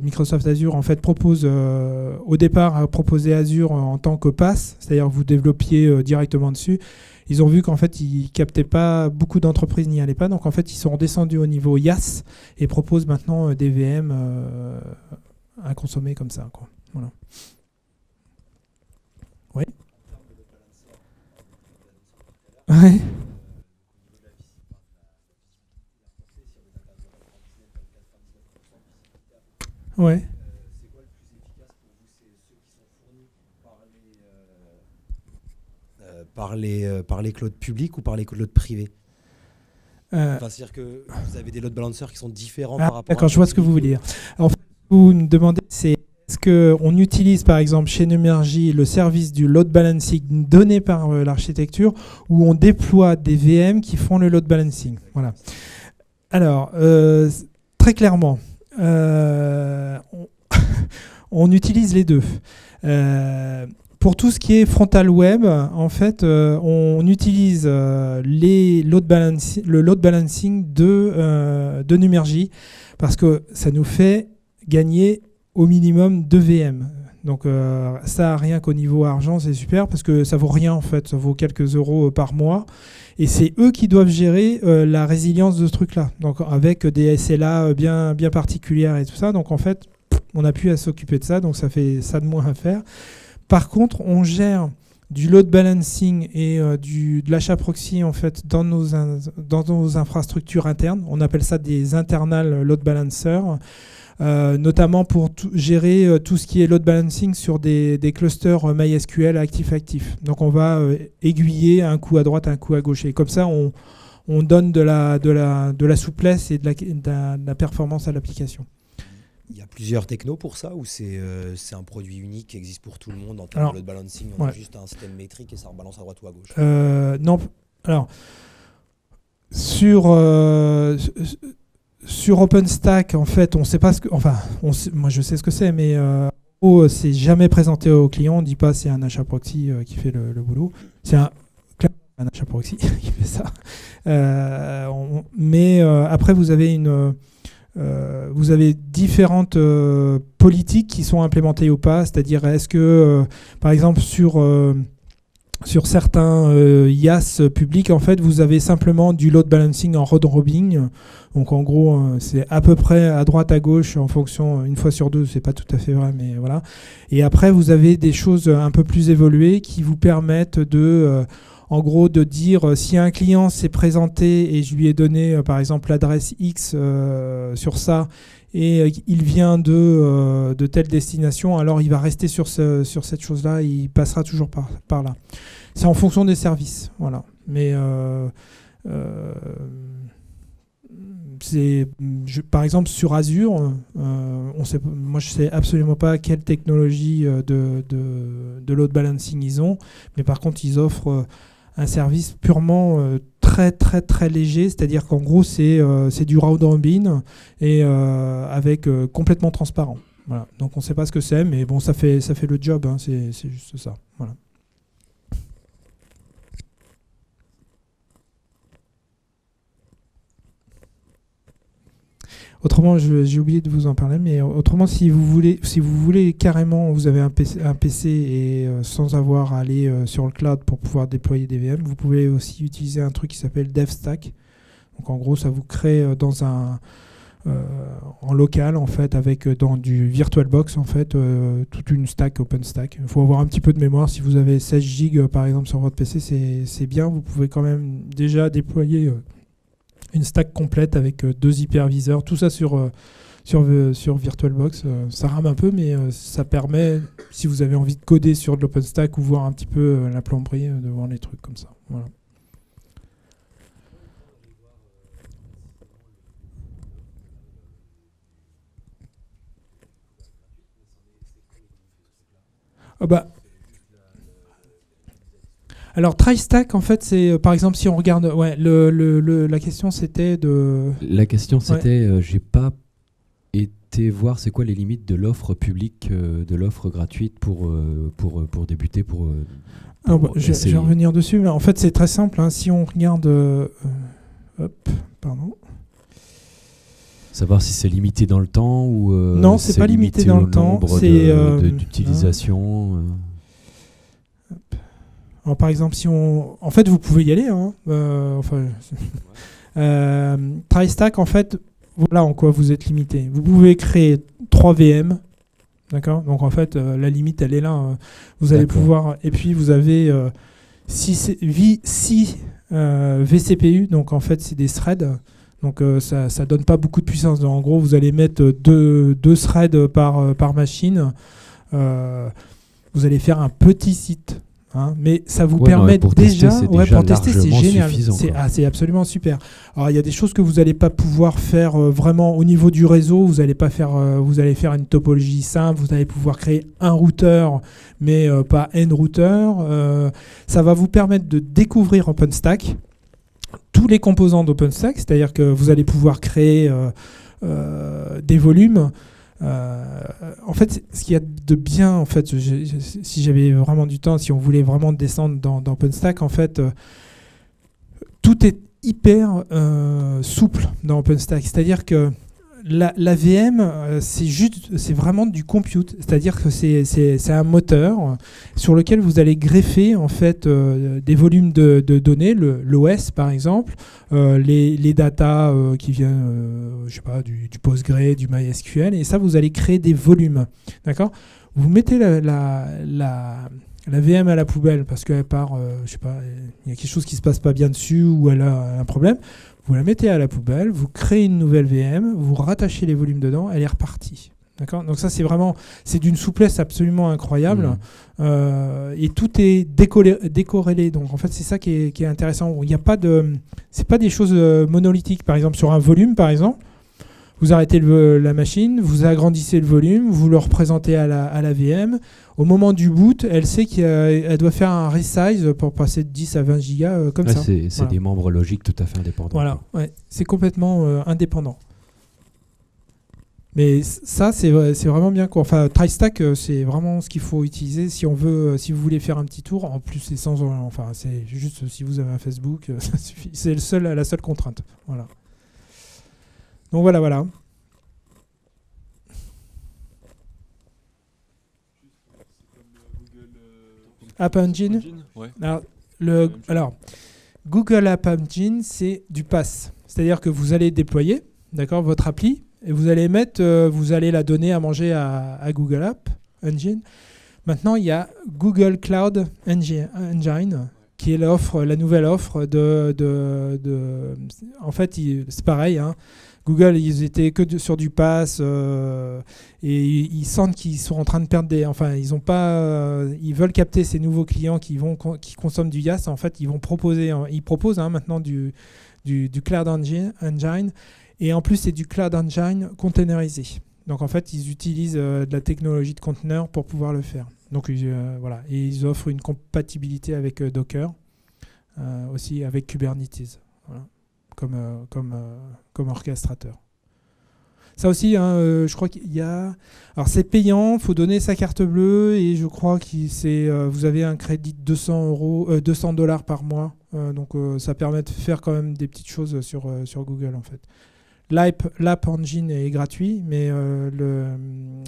Microsoft Azure en fait propose au départ a proposé Azure en tant que PaaS, c'est-à-dire vous développiez directement dessus. Ils ont vu qu'en fait ils captaient pas, beaucoup d'entreprises n'y allaient pas, donc en fait ils sont redescendus au niveau IaaS et proposent maintenant des VM à consommer comme ça, quoi. Voilà. Oui. Ouais. Ouais. C'est quoi le plus efficace pour vous? C'est ceux qui sont fournis par les clouds publics ou par les clouds privés? C'est-à-dire que vous avez des load balancers qui sont différents par rapport à... D'accord, je vois ce que vous voulez dire. En fait, vous me demandez, c'est est-ce qu'on utilise par exemple chez Numergy le service du load balancing donné par l'architecture, ou on déploie des VM qui font le load balancing? Voilà. Alors, très clairement, on utilise les deux. Pour tout ce qui est frontal web, en fait, on utilise le load balancing de Numergy parce que ça nous fait gagner au minimum 2 VM. Donc ça, rien qu'au niveau argent, c'est super parce que ça vaut rien en fait, ça vaut quelques euros par mois. Et c'est eux qui doivent gérer la résilience de ce truc-là. Donc avec des SLA bien particulières et tout ça. Donc en fait, on n'a plus à s'occuper de ça, donc ça fait ça de moins à faire. Par contre, on gère du load balancing et de l'achat proxy en fait dans nos infrastructures internes. On appelle ça des internal load balancers. Notamment pour gérer tout ce qui est load balancing sur des clusters MySQL actifs. Donc on va aiguiller un coup à droite, un coup à gauche. Et comme ça, on on donne de la souplesse et de la performance à l'application. Il y a plusieurs technos pour ça, ou c'est un produit unique qui existe pour tout le monde en termes de load balancing, on a juste un système métrique et ça rebalance à droite ou à gauche? Non, alors sur OpenStack, en fait, on sait pas ce que, enfin, moi je sais ce que c'est, mais c'est jamais présenté au client. On dit pas c'est un achat proxy qui fait le boulot. C'est un achat proxy qui fait ça. Mais après, vous avez différentes politiques qui sont implémentées ou pas. C'est-à-dire, est-ce que, par exemple, sur certains IaaS publics, en fait, vous avez simplement du load balancing en round robin. Donc, en gros, c'est à peu près à droite, à gauche, en fonction, une fois sur deux, c'est pas tout à fait vrai, mais voilà. Et après, vous avez des choses un peu plus évoluées qui vous permettent en gros, de dire si un client s'est présenté et je lui ai donné, par exemple, l'adresse X sur ça, et il vient de telle destination, alors il va rester sur cette chose-là, il passera toujours par là. C'est en fonction des services, voilà. Mais par exemple, sur Azure, moi je sais absolument pas quelle technologie de load balancing ils ont, mais par contre ils offrent un service purement très très très léger, c'est-à-dire qu'en gros c'est du round robin et avec complètement transparent. Voilà. Donc on ne sait pas ce que c'est, mais bon, ça fait le job, hein, c'est juste ça. Voilà. Autrement, j'ai oublié de vous en parler, mais autrement, si vous voulez carrément, vous avez un PC et sans avoir à aller sur le cloud pour pouvoir déployer des VM, vous pouvez aussi utiliser un truc qui s'appelle DevStack. Donc en gros, ça vous crée en local, en fait, dans du VirtualBox, en fait, toute une stack OpenStack. Il faut avoir un petit peu de mémoire. Si vous avez 16 gigs, par exemple, sur votre PC, c'est bien. Vous pouvez quand même déjà déployer une stack complète avec 2 hyperviseurs, tout ça sur VirtualBox. Ça rame un peu, mais ça permet, si vous avez envie de coder sur de l'OpenStack ou voir un petit peu la plomberie, de voir les trucs comme ça. Voilà. Alors, TriStack, en fait, c'est par exemple si on regarde. Ouais, la question c'était de. La question c'était, j'ai pas été voir c'est quoi les limites de l'offre publique, de l'offre gratuite pour débuter, je vais revenir dessus. Mais en fait, c'est très simple. Hein, si on regarde. Pardon. Savoir si c'est limité dans le temps ou. Non, c'est pas limité dans le temps. C'est d'utilisation. Alors, par exemple, en fait, vous pouvez y aller. Hein. TriStack, en fait, voilà en quoi vous êtes limité. Vous pouvez créer 3 VM. D'accord ? Donc, en fait, la limite, elle est là. Vous allez pouvoir. Et puis, vous avez 6 vCPU. Donc, en fait, c'est des threads. Donc, ça ne donne pas beaucoup de puissance. Donc, en gros, vous allez mettre 2 threads par machine. Vous allez faire un petit site. Hein, mais ça vous permet pour déjà tester, c'est génial, c'est absolument super. Alors il y a des choses que vous n'allez pas pouvoir faire vraiment au niveau du réseau. Vous allez faire une topologie simple. Vous allez pouvoir créer un routeur, mais pas n routeurs. Ça va vous permettre de découvrir OpenStack, tous les composants d'OpenStack, c'est-à-dire que vous allez pouvoir créer des volumes. En fait, ce qu'il y a de bien, en fait, si j'avais vraiment du temps, si on voulait vraiment descendre dans OpenStack, en fait, tout est hyper souple dans OpenStack. C'est-à-dire que la VM, c'est vraiment du compute. C'est-à-dire que c'est un moteur sur lequel vous allez greffer en fait des volumes de données, l'OS par exemple, les datas qui viennent, je sais pas, du Postgre, du MySQL, et ça vous allez créer des volumes, d'accord ? Vous mettez la VM à la poubelle parce qu'elle part, je sais pas, il y a quelque chose qui se passe pas bien dessus ou elle a un problème. Vous la mettez à la poubelle, vous créez une nouvelle VM, vous rattachez les volumes dedans, elle est repartie. D'accord. Donc ça, c'est d'une souplesse absolument incroyable. Et tout est décorrélé. Donc en fait, c'est ça qui est intéressant. Il n'y a pas c'est pas des choses monolithiques. Par exemple, sur un volume, par exemple, vous arrêtez la machine, vous agrandissez le volume, vous le représentez à la VM. Au moment du boot, elle sait qu'elle doit faire un resize pour passer de 10 à 20 gigas comme ça. C'est des membres logiques tout à fait indépendants. Voilà, ouais, c'est complètement indépendant. Mais ça, c'est vraiment bien, quoi. Enfin, TriStack, c'est vraiment ce qu'il faut utiliser si vous voulez faire un petit tour. En plus, c'est c'est juste si vous avez un Facebook, ça suffit. C'est la seule contrainte. Voilà. Donc voilà. App Engine. Ouais. Alors, Google App Engine, c'est du PaaS. C'est-à-dire que vous allez déployer, d'accord, votre appli. Et vous allez la donner à manger à Google App Engine. Maintenant, il y a Google Cloud Engine qui est la nouvelle offre en fait, c'est pareil. Hein. Google, ils étaient que sur du PaaS et ils sentent qu'ils sont en train de perdre ils veulent capter ces nouveaux clients qui consomment du IaaS. En fait, ils proposent maintenant du Cloud Engine. Et en plus, c'est du Cloud Engine containerisé. Donc en fait, ils utilisent de la technologie de conteneur pour pouvoir le faire. Donc voilà. Et ils offrent une compatibilité avec Docker, aussi avec Kubernetes, voilà, comme orchestrateur. Ça aussi, je crois qu'il y a... Alors c'est payant, il faut donner sa carte bleue et je crois que vous avez un crédit de $200 par mois. Donc ça permet de faire quand même des petites choses sur Google en fait. L'App Engine est gratuit, mais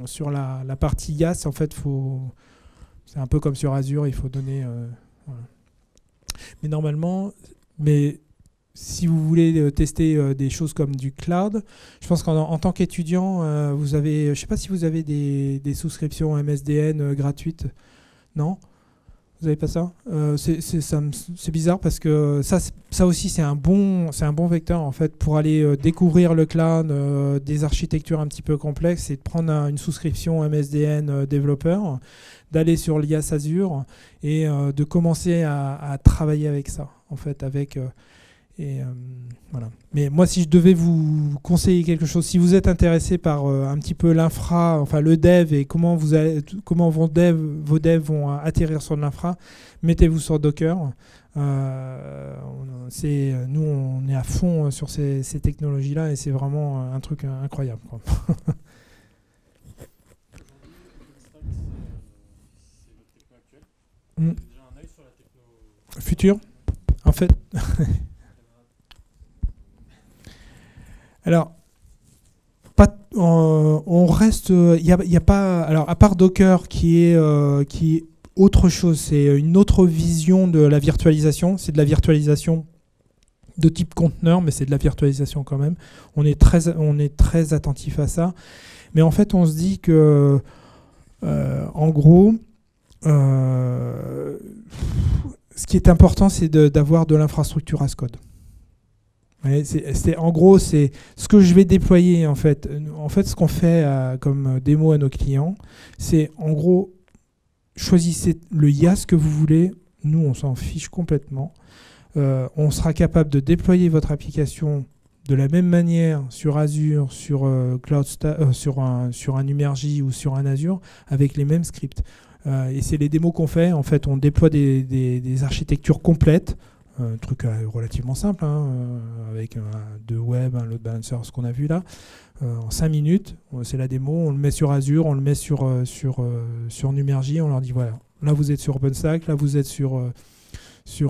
sur la partie IaaS, en fait, c'est un peu comme sur Azure, il faut donner... voilà. Mais normalement, si vous voulez tester des choses comme du cloud, je pense qu'en tant qu'étudiant, vous avez... Je ne sais pas si vous avez des souscriptions MSDN gratuites. Non ? Vous n'avez pas ça ? C'est bizarre parce que ça aussi c'est un bon vecteur en fait pour aller découvrir le cloud, des architectures un petit peu complexes, et de prendre une souscription MSDN développeur, d'aller sur l'IaaS Azure et de commencer à travailler avec ça en fait voilà. Mais moi, si je devais vous conseiller quelque chose, si vous êtes intéressé par un petit peu l'infra, enfin le dev et comment vos devs vont atterrir sur de l'infra, mettez-vous sur Docker. Nous, on est à fond sur ces technologies-là et c'est vraiment un truc incroyable, quoi. Futur, en fait. Alors, on reste. Il y a pas. Alors, à part Docker, qui est autre chose, c'est une autre vision de la virtualisation. C'est de la virtualisation de type conteneur, mais c'est de la virtualisation quand même. On est très attentif à ça. Mais en fait, on se dit que, en gros, ce qui est important, c'est d'avoir de l'infrastructure as code. Ouais, en gros, c'est ce que je vais déployer en fait. En fait, ce qu'on fait comme démo à nos clients, c'est en gros, choisissez le IaaS que vous voulez. Nous, on s'en fiche complètement. On sera capable de déployer votre application de la même manière sur Azure, sur sur un Numergy ou sur un Azure, avec les mêmes scripts. Et c'est les démos qu'on fait. En fait, on déploie des architectures complètes. Un truc relativement simple, avec deux web, un load balancer, ce qu'on a vu là, en 5 minutes. C'est la démo, on le met sur Azure, on le met sur Numergy, on leur dit voilà, là vous êtes sur OpenStack, là vous êtes sur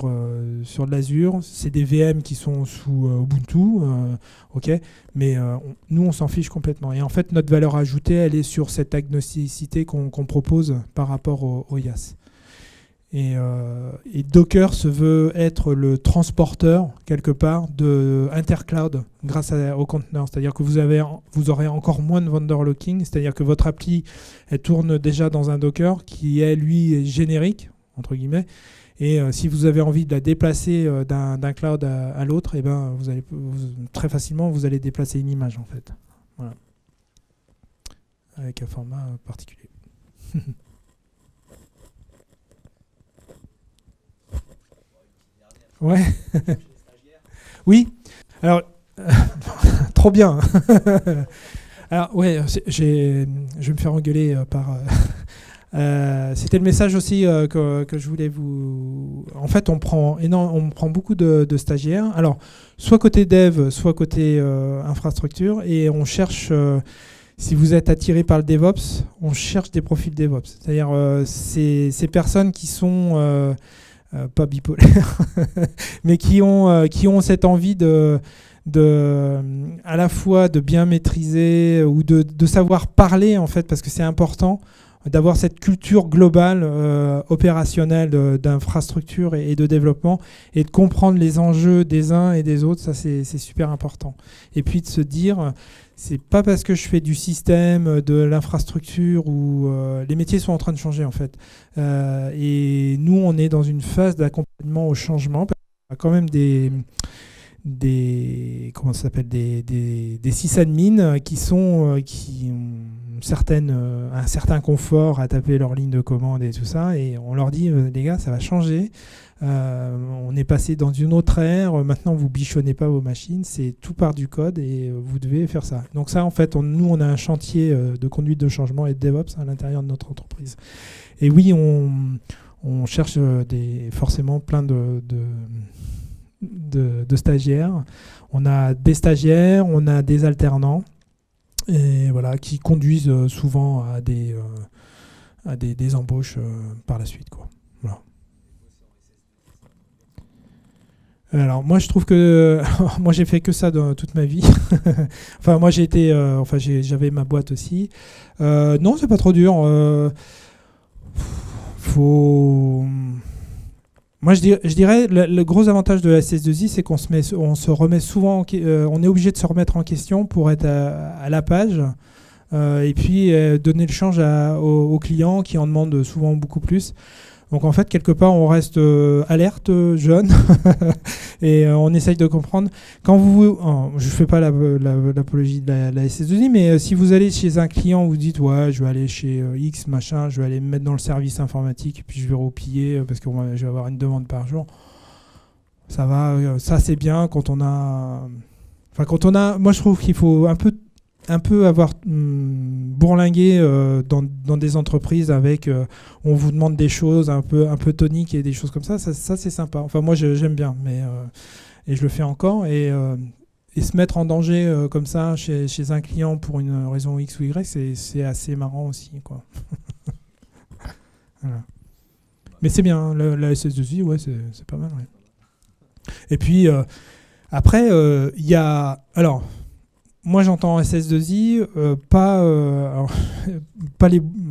de l'Azure, c'est des VM qui sont sous Ubuntu, ok, mais nous on s'en fiche complètement. Et en fait, notre valeur ajoutée, elle est sur cette agnosticité qu'on propose par rapport au IaaS. Et Docker se veut être le transporteur, quelque part, de intercloud grâce au conteneur. C'est-à-dire que vous aurez encore moins de vendor locking, c'est-à-dire que votre appli, elle tourne déjà dans un Docker qui est, lui, générique, entre guillemets. Et si vous avez envie de la déplacer d'un cloud à l'autre, eh ben, très facilement, vous allez déplacer une image, en fait. Voilà. avec un format particulier. Ouais. Oui. Alors, trop bien. Alors, ouais, je vais me faire engueuler par. C'était le message aussi que je voulais vous. En fait, on prend beaucoup de stagiaires. Alors, soit côté dev, soit côté infrastructure, et on cherche. Si vous êtes attiré par le DevOps, on cherche des profils DevOps. C'est-à-dire ces personnes qui sont pas bipolaires, mais qui ont cette envie à la fois de bien maîtriser ou de savoir parler, en fait, parce que c'est important d'avoir cette culture globale opérationnelle d'infrastructure et de développement, et de comprendre les enjeux des uns et des autres. Ça, c'est super important. Et puis de se dire, c'est pas parce que je fais du système, de l'infrastructure, où les métiers sont en train de changer, en fait. Et nous, on est dans une phase d'accompagnement au changement. Il y a quand même des sysadmins qui ont un certain confort à taper leur ligne de commande et tout ça, et on leur dit les gars, ça va changer, on est passé dans une autre ère, maintenant vous bichonnez pas vos machines, c'est tout part du code et vous devez faire ça. Donc ça, en fait, nous on a un chantier de conduite de changement et de DevOps à l'intérieur de notre entreprise. Et oui, on cherche forcément plein de stagiaires. On a des stagiaires, on a des alternants, et voilà, qui conduisent souvent à des embauches par la suite, quoi. Voilà. Alors moi je trouve que moi j'ai fait que ça dans toute ma vie. Enfin moi j'avais ma boîte aussi. Non, c'est pas trop dur. Moi, je dirais le gros avantage de la SS2I, c'est qu'on se remet souvent, on est obligé de se remettre en question pour être à la page, et puis donner le change aux clients qui en demandent souvent beaucoup plus. Donc en fait, quelque part, on reste alerte, jeune, et on essaye de comprendre. Quand je ne fais pas l'apologie de la SS2I, mais si vous allez chez un client, vous dites ouais, je vais aller chez X machin, je vais aller me mettre dans le service informatique, et puis je vais roupiller parce que je vais avoir une demande par jour. Ça va, ça c'est bien quand on a. Enfin, moi je trouve qu'il faut un peu avoir bourlingué dans des entreprises avec on vous demande des choses un peu toniques et des choses comme ça c'est sympa. Enfin moi j'aime bien, mais et je le fais encore, et se mettre en danger comme ça chez un client pour une raison X ou Y, c'est assez marrant aussi, quoi. Voilà. Mais c'est bien, la SS2I, ouais, c'est pas mal, ouais. Et puis après il y a, alors moi j'entends SS2I, pas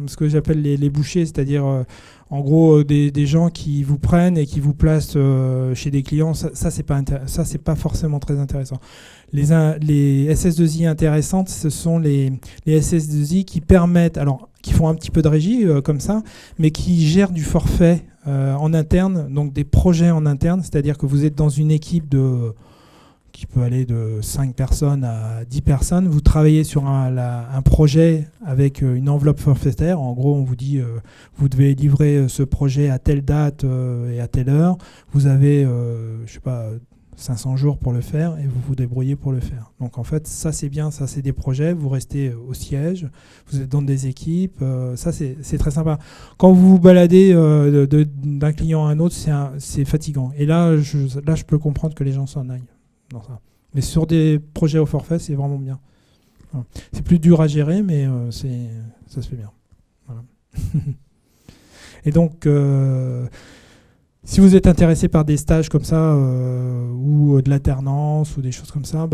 ce que j'appelle les bouchers, c'est-à-dire en gros des gens qui vous prennent et qui vous placent chez des clients. Ça c'est pas forcément très intéressant. Les SS2I intéressantes, ce sont les SS2I qui permettent, alors qui font un petit peu de régie comme ça, mais qui gèrent du forfait en interne, donc des projets en interne, c'est-à-dire que vous êtes dans une équipe qui peut aller de 5 personnes à 10 personnes. Vous travaillez sur un projet avec une enveloppe forfaitaire. En gros, on vous dit vous devez livrer ce projet à telle date et à telle heure. Vous avez, je sais pas, 500 jours pour le faire, et vous vous débrouillez pour le faire. Donc en fait, ça c'est bien, ça c'est des projets. Vous restez au siège, vous êtes dans des équipes. Ça c'est très sympa. Quand vous vous baladez d'un client à un autre, c'est fatigant. Et là, je peux comprendre que les gens s'en aillent. Dans ça. Mais sur des projets au forfait, c'est vraiment bien. Voilà. C'est plus dur à gérer, mais ça se fait bien. Voilà. Et donc, si vous êtes intéressé par des stages comme ça, ou de l'alternance, ou des choses comme ça,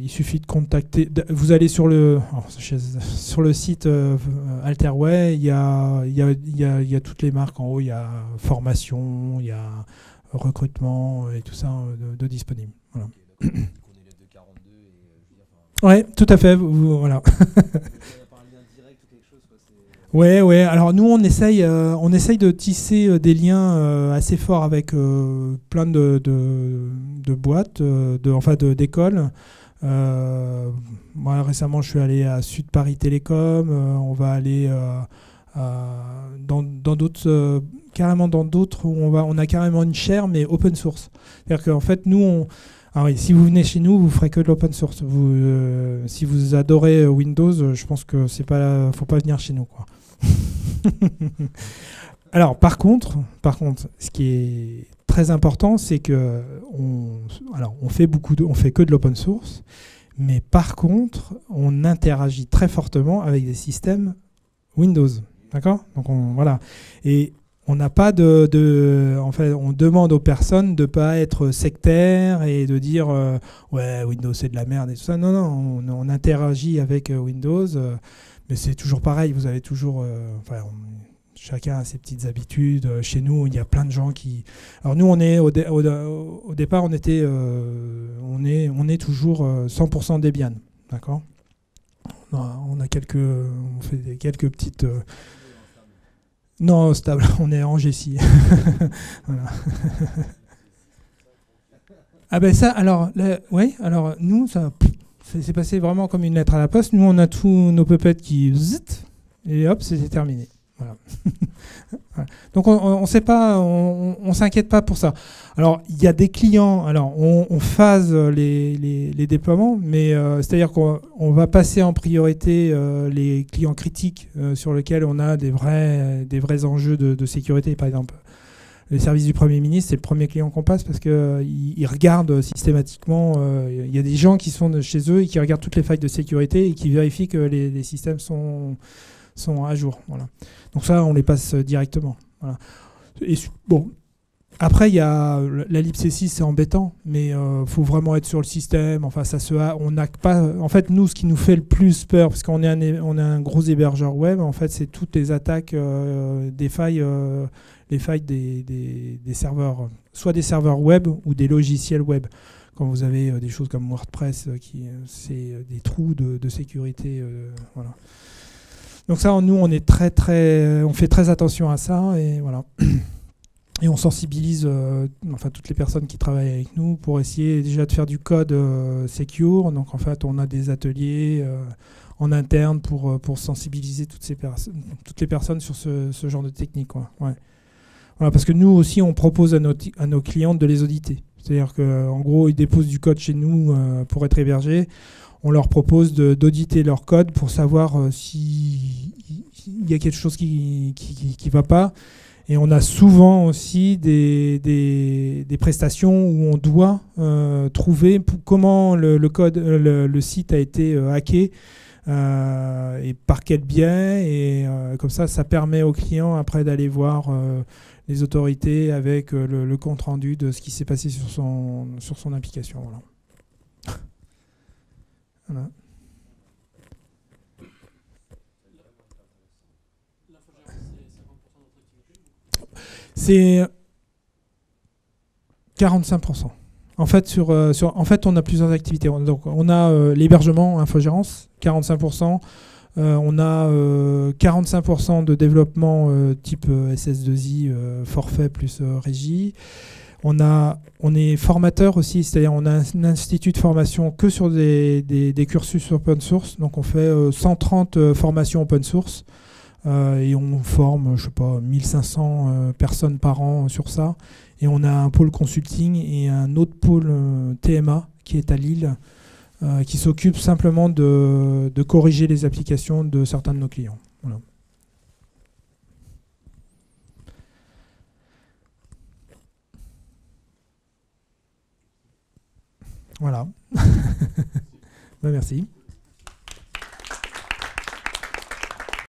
il suffit de contacter. Vous allez sur le site Alterway, il y a toutes les marques en haut. Il y a formation, il y a recrutement et tout ça de disponible. Voilà. Ouais, tout à fait. Voilà. Ouais. Alors nous, on essaye de tisser des liens assez forts avec plein de boîtes, d'écoles, Moi, récemment, je suis allé à Sud Paris Télécom. On va aller dans d'autres, carrément dans d'autres où on a carrément une chaire, mais open source. C'est-à-dire qu'en fait, nous, ah oui, si vous venez chez nous, vous ferez que de l'open source. Si vous adorez Windows, je pense que c'est pas, faut pas venir chez nous, quoi. Alors, par contre, ce qui est très important, c'est que on fait que de l'open source, mais par contre, on interagit très fortement avec des systèmes Windows, d'accord ? Donc voilà. Et on n'a pas en fait, on demande aux personnes de ne pas être sectaires et de dire ouais, Windows c'est de la merde et tout ça. Non, on interagit avec Windows, mais c'est toujours pareil. Vous avez toujours, chacun a ses petites habitudes. Chez nous, il y a plein de gens qui. Alors nous, on est au départ, on est toujours 100% Debian, d'accord ? On fait quelques petites. Non, stable, on est en GC. Voilà. Ah ben ça, alors, oui, alors nous, ça s'est passé vraiment comme une lettre à la poste. Nous, on a tous nos puppets qui zzt, et hop, c'était terminé. Voilà. Voilà. Donc on sait pas, on s'inquiète pas pour ça. Alors il y a des clients, alors on phase les déploiements, mais c'est-à-dire qu'on va passer en priorité les clients critiques sur lesquels on a des vrais enjeux de sécurité. Par exemple, les services du Premier ministre, c'est le premier client qu'on passe parce qu'ils regardent systématiquement. Il y a des gens qui sont chez eux et qui regardent toutes les failles de sécurité et qui vérifient que les systèmes sont à jour. Voilà. Donc ça, on les passe directement. Voilà. Et bon, après, il y a la libc6, c'est embêtant, mais faut vraiment être sur le système. Enfin, on n'a pas. En fait, nous, ce qui nous fait le plus peur, parce qu'on est un gros hébergeur web, en fait, c'est toutes les attaques, des failles, les failles des serveurs, soit des serveurs web ou des logiciels web. Quand vous avez des choses comme WordPress, c'est des trous de sécurité, voilà. Donc ça, nous, on fait très attention à ça, et voilà. Et on sensibilise toutes les personnes qui travaillent avec nous pour essayer déjà de faire du code secure. Donc en fait, on a des ateliers en interne pour sensibiliser toutes les personnes sur ce genre de technique, quoi. Ouais. Voilà, parce que nous aussi, on propose à nos clients de les auditer. C'est-à-dire qu'en gros, ils déposent du code chez nous pour être hébergés. On leur propose d'auditer leur code pour savoir s'il y a quelque chose qui va pas. Et on a souvent aussi des prestations où on doit trouver comment le site a été hacké et par quel biais. Et comme ça permet au client après d'aller voir les autorités avec le compte-rendu de ce qui s'est passé sur son application. Voilà. Voilà. C'est 45%. En fait, on a plusieurs activités. Donc, on a l'hébergement, infogérance, 45%. On a 45% de développement type SS2I, forfait plus régie. On est formateur aussi, c'est-à-dire on a un institut de formation que sur des cursus open source. Donc on fait 130 formations open source et on forme, je sais pas, 1500 personnes par an sur ça. Et on a un pôle consulting et un autre pôle TMA qui est à Lille, qui s'occupe simplement de corriger les applications de certains de nos clients. Voilà. Voilà. Ben, merci.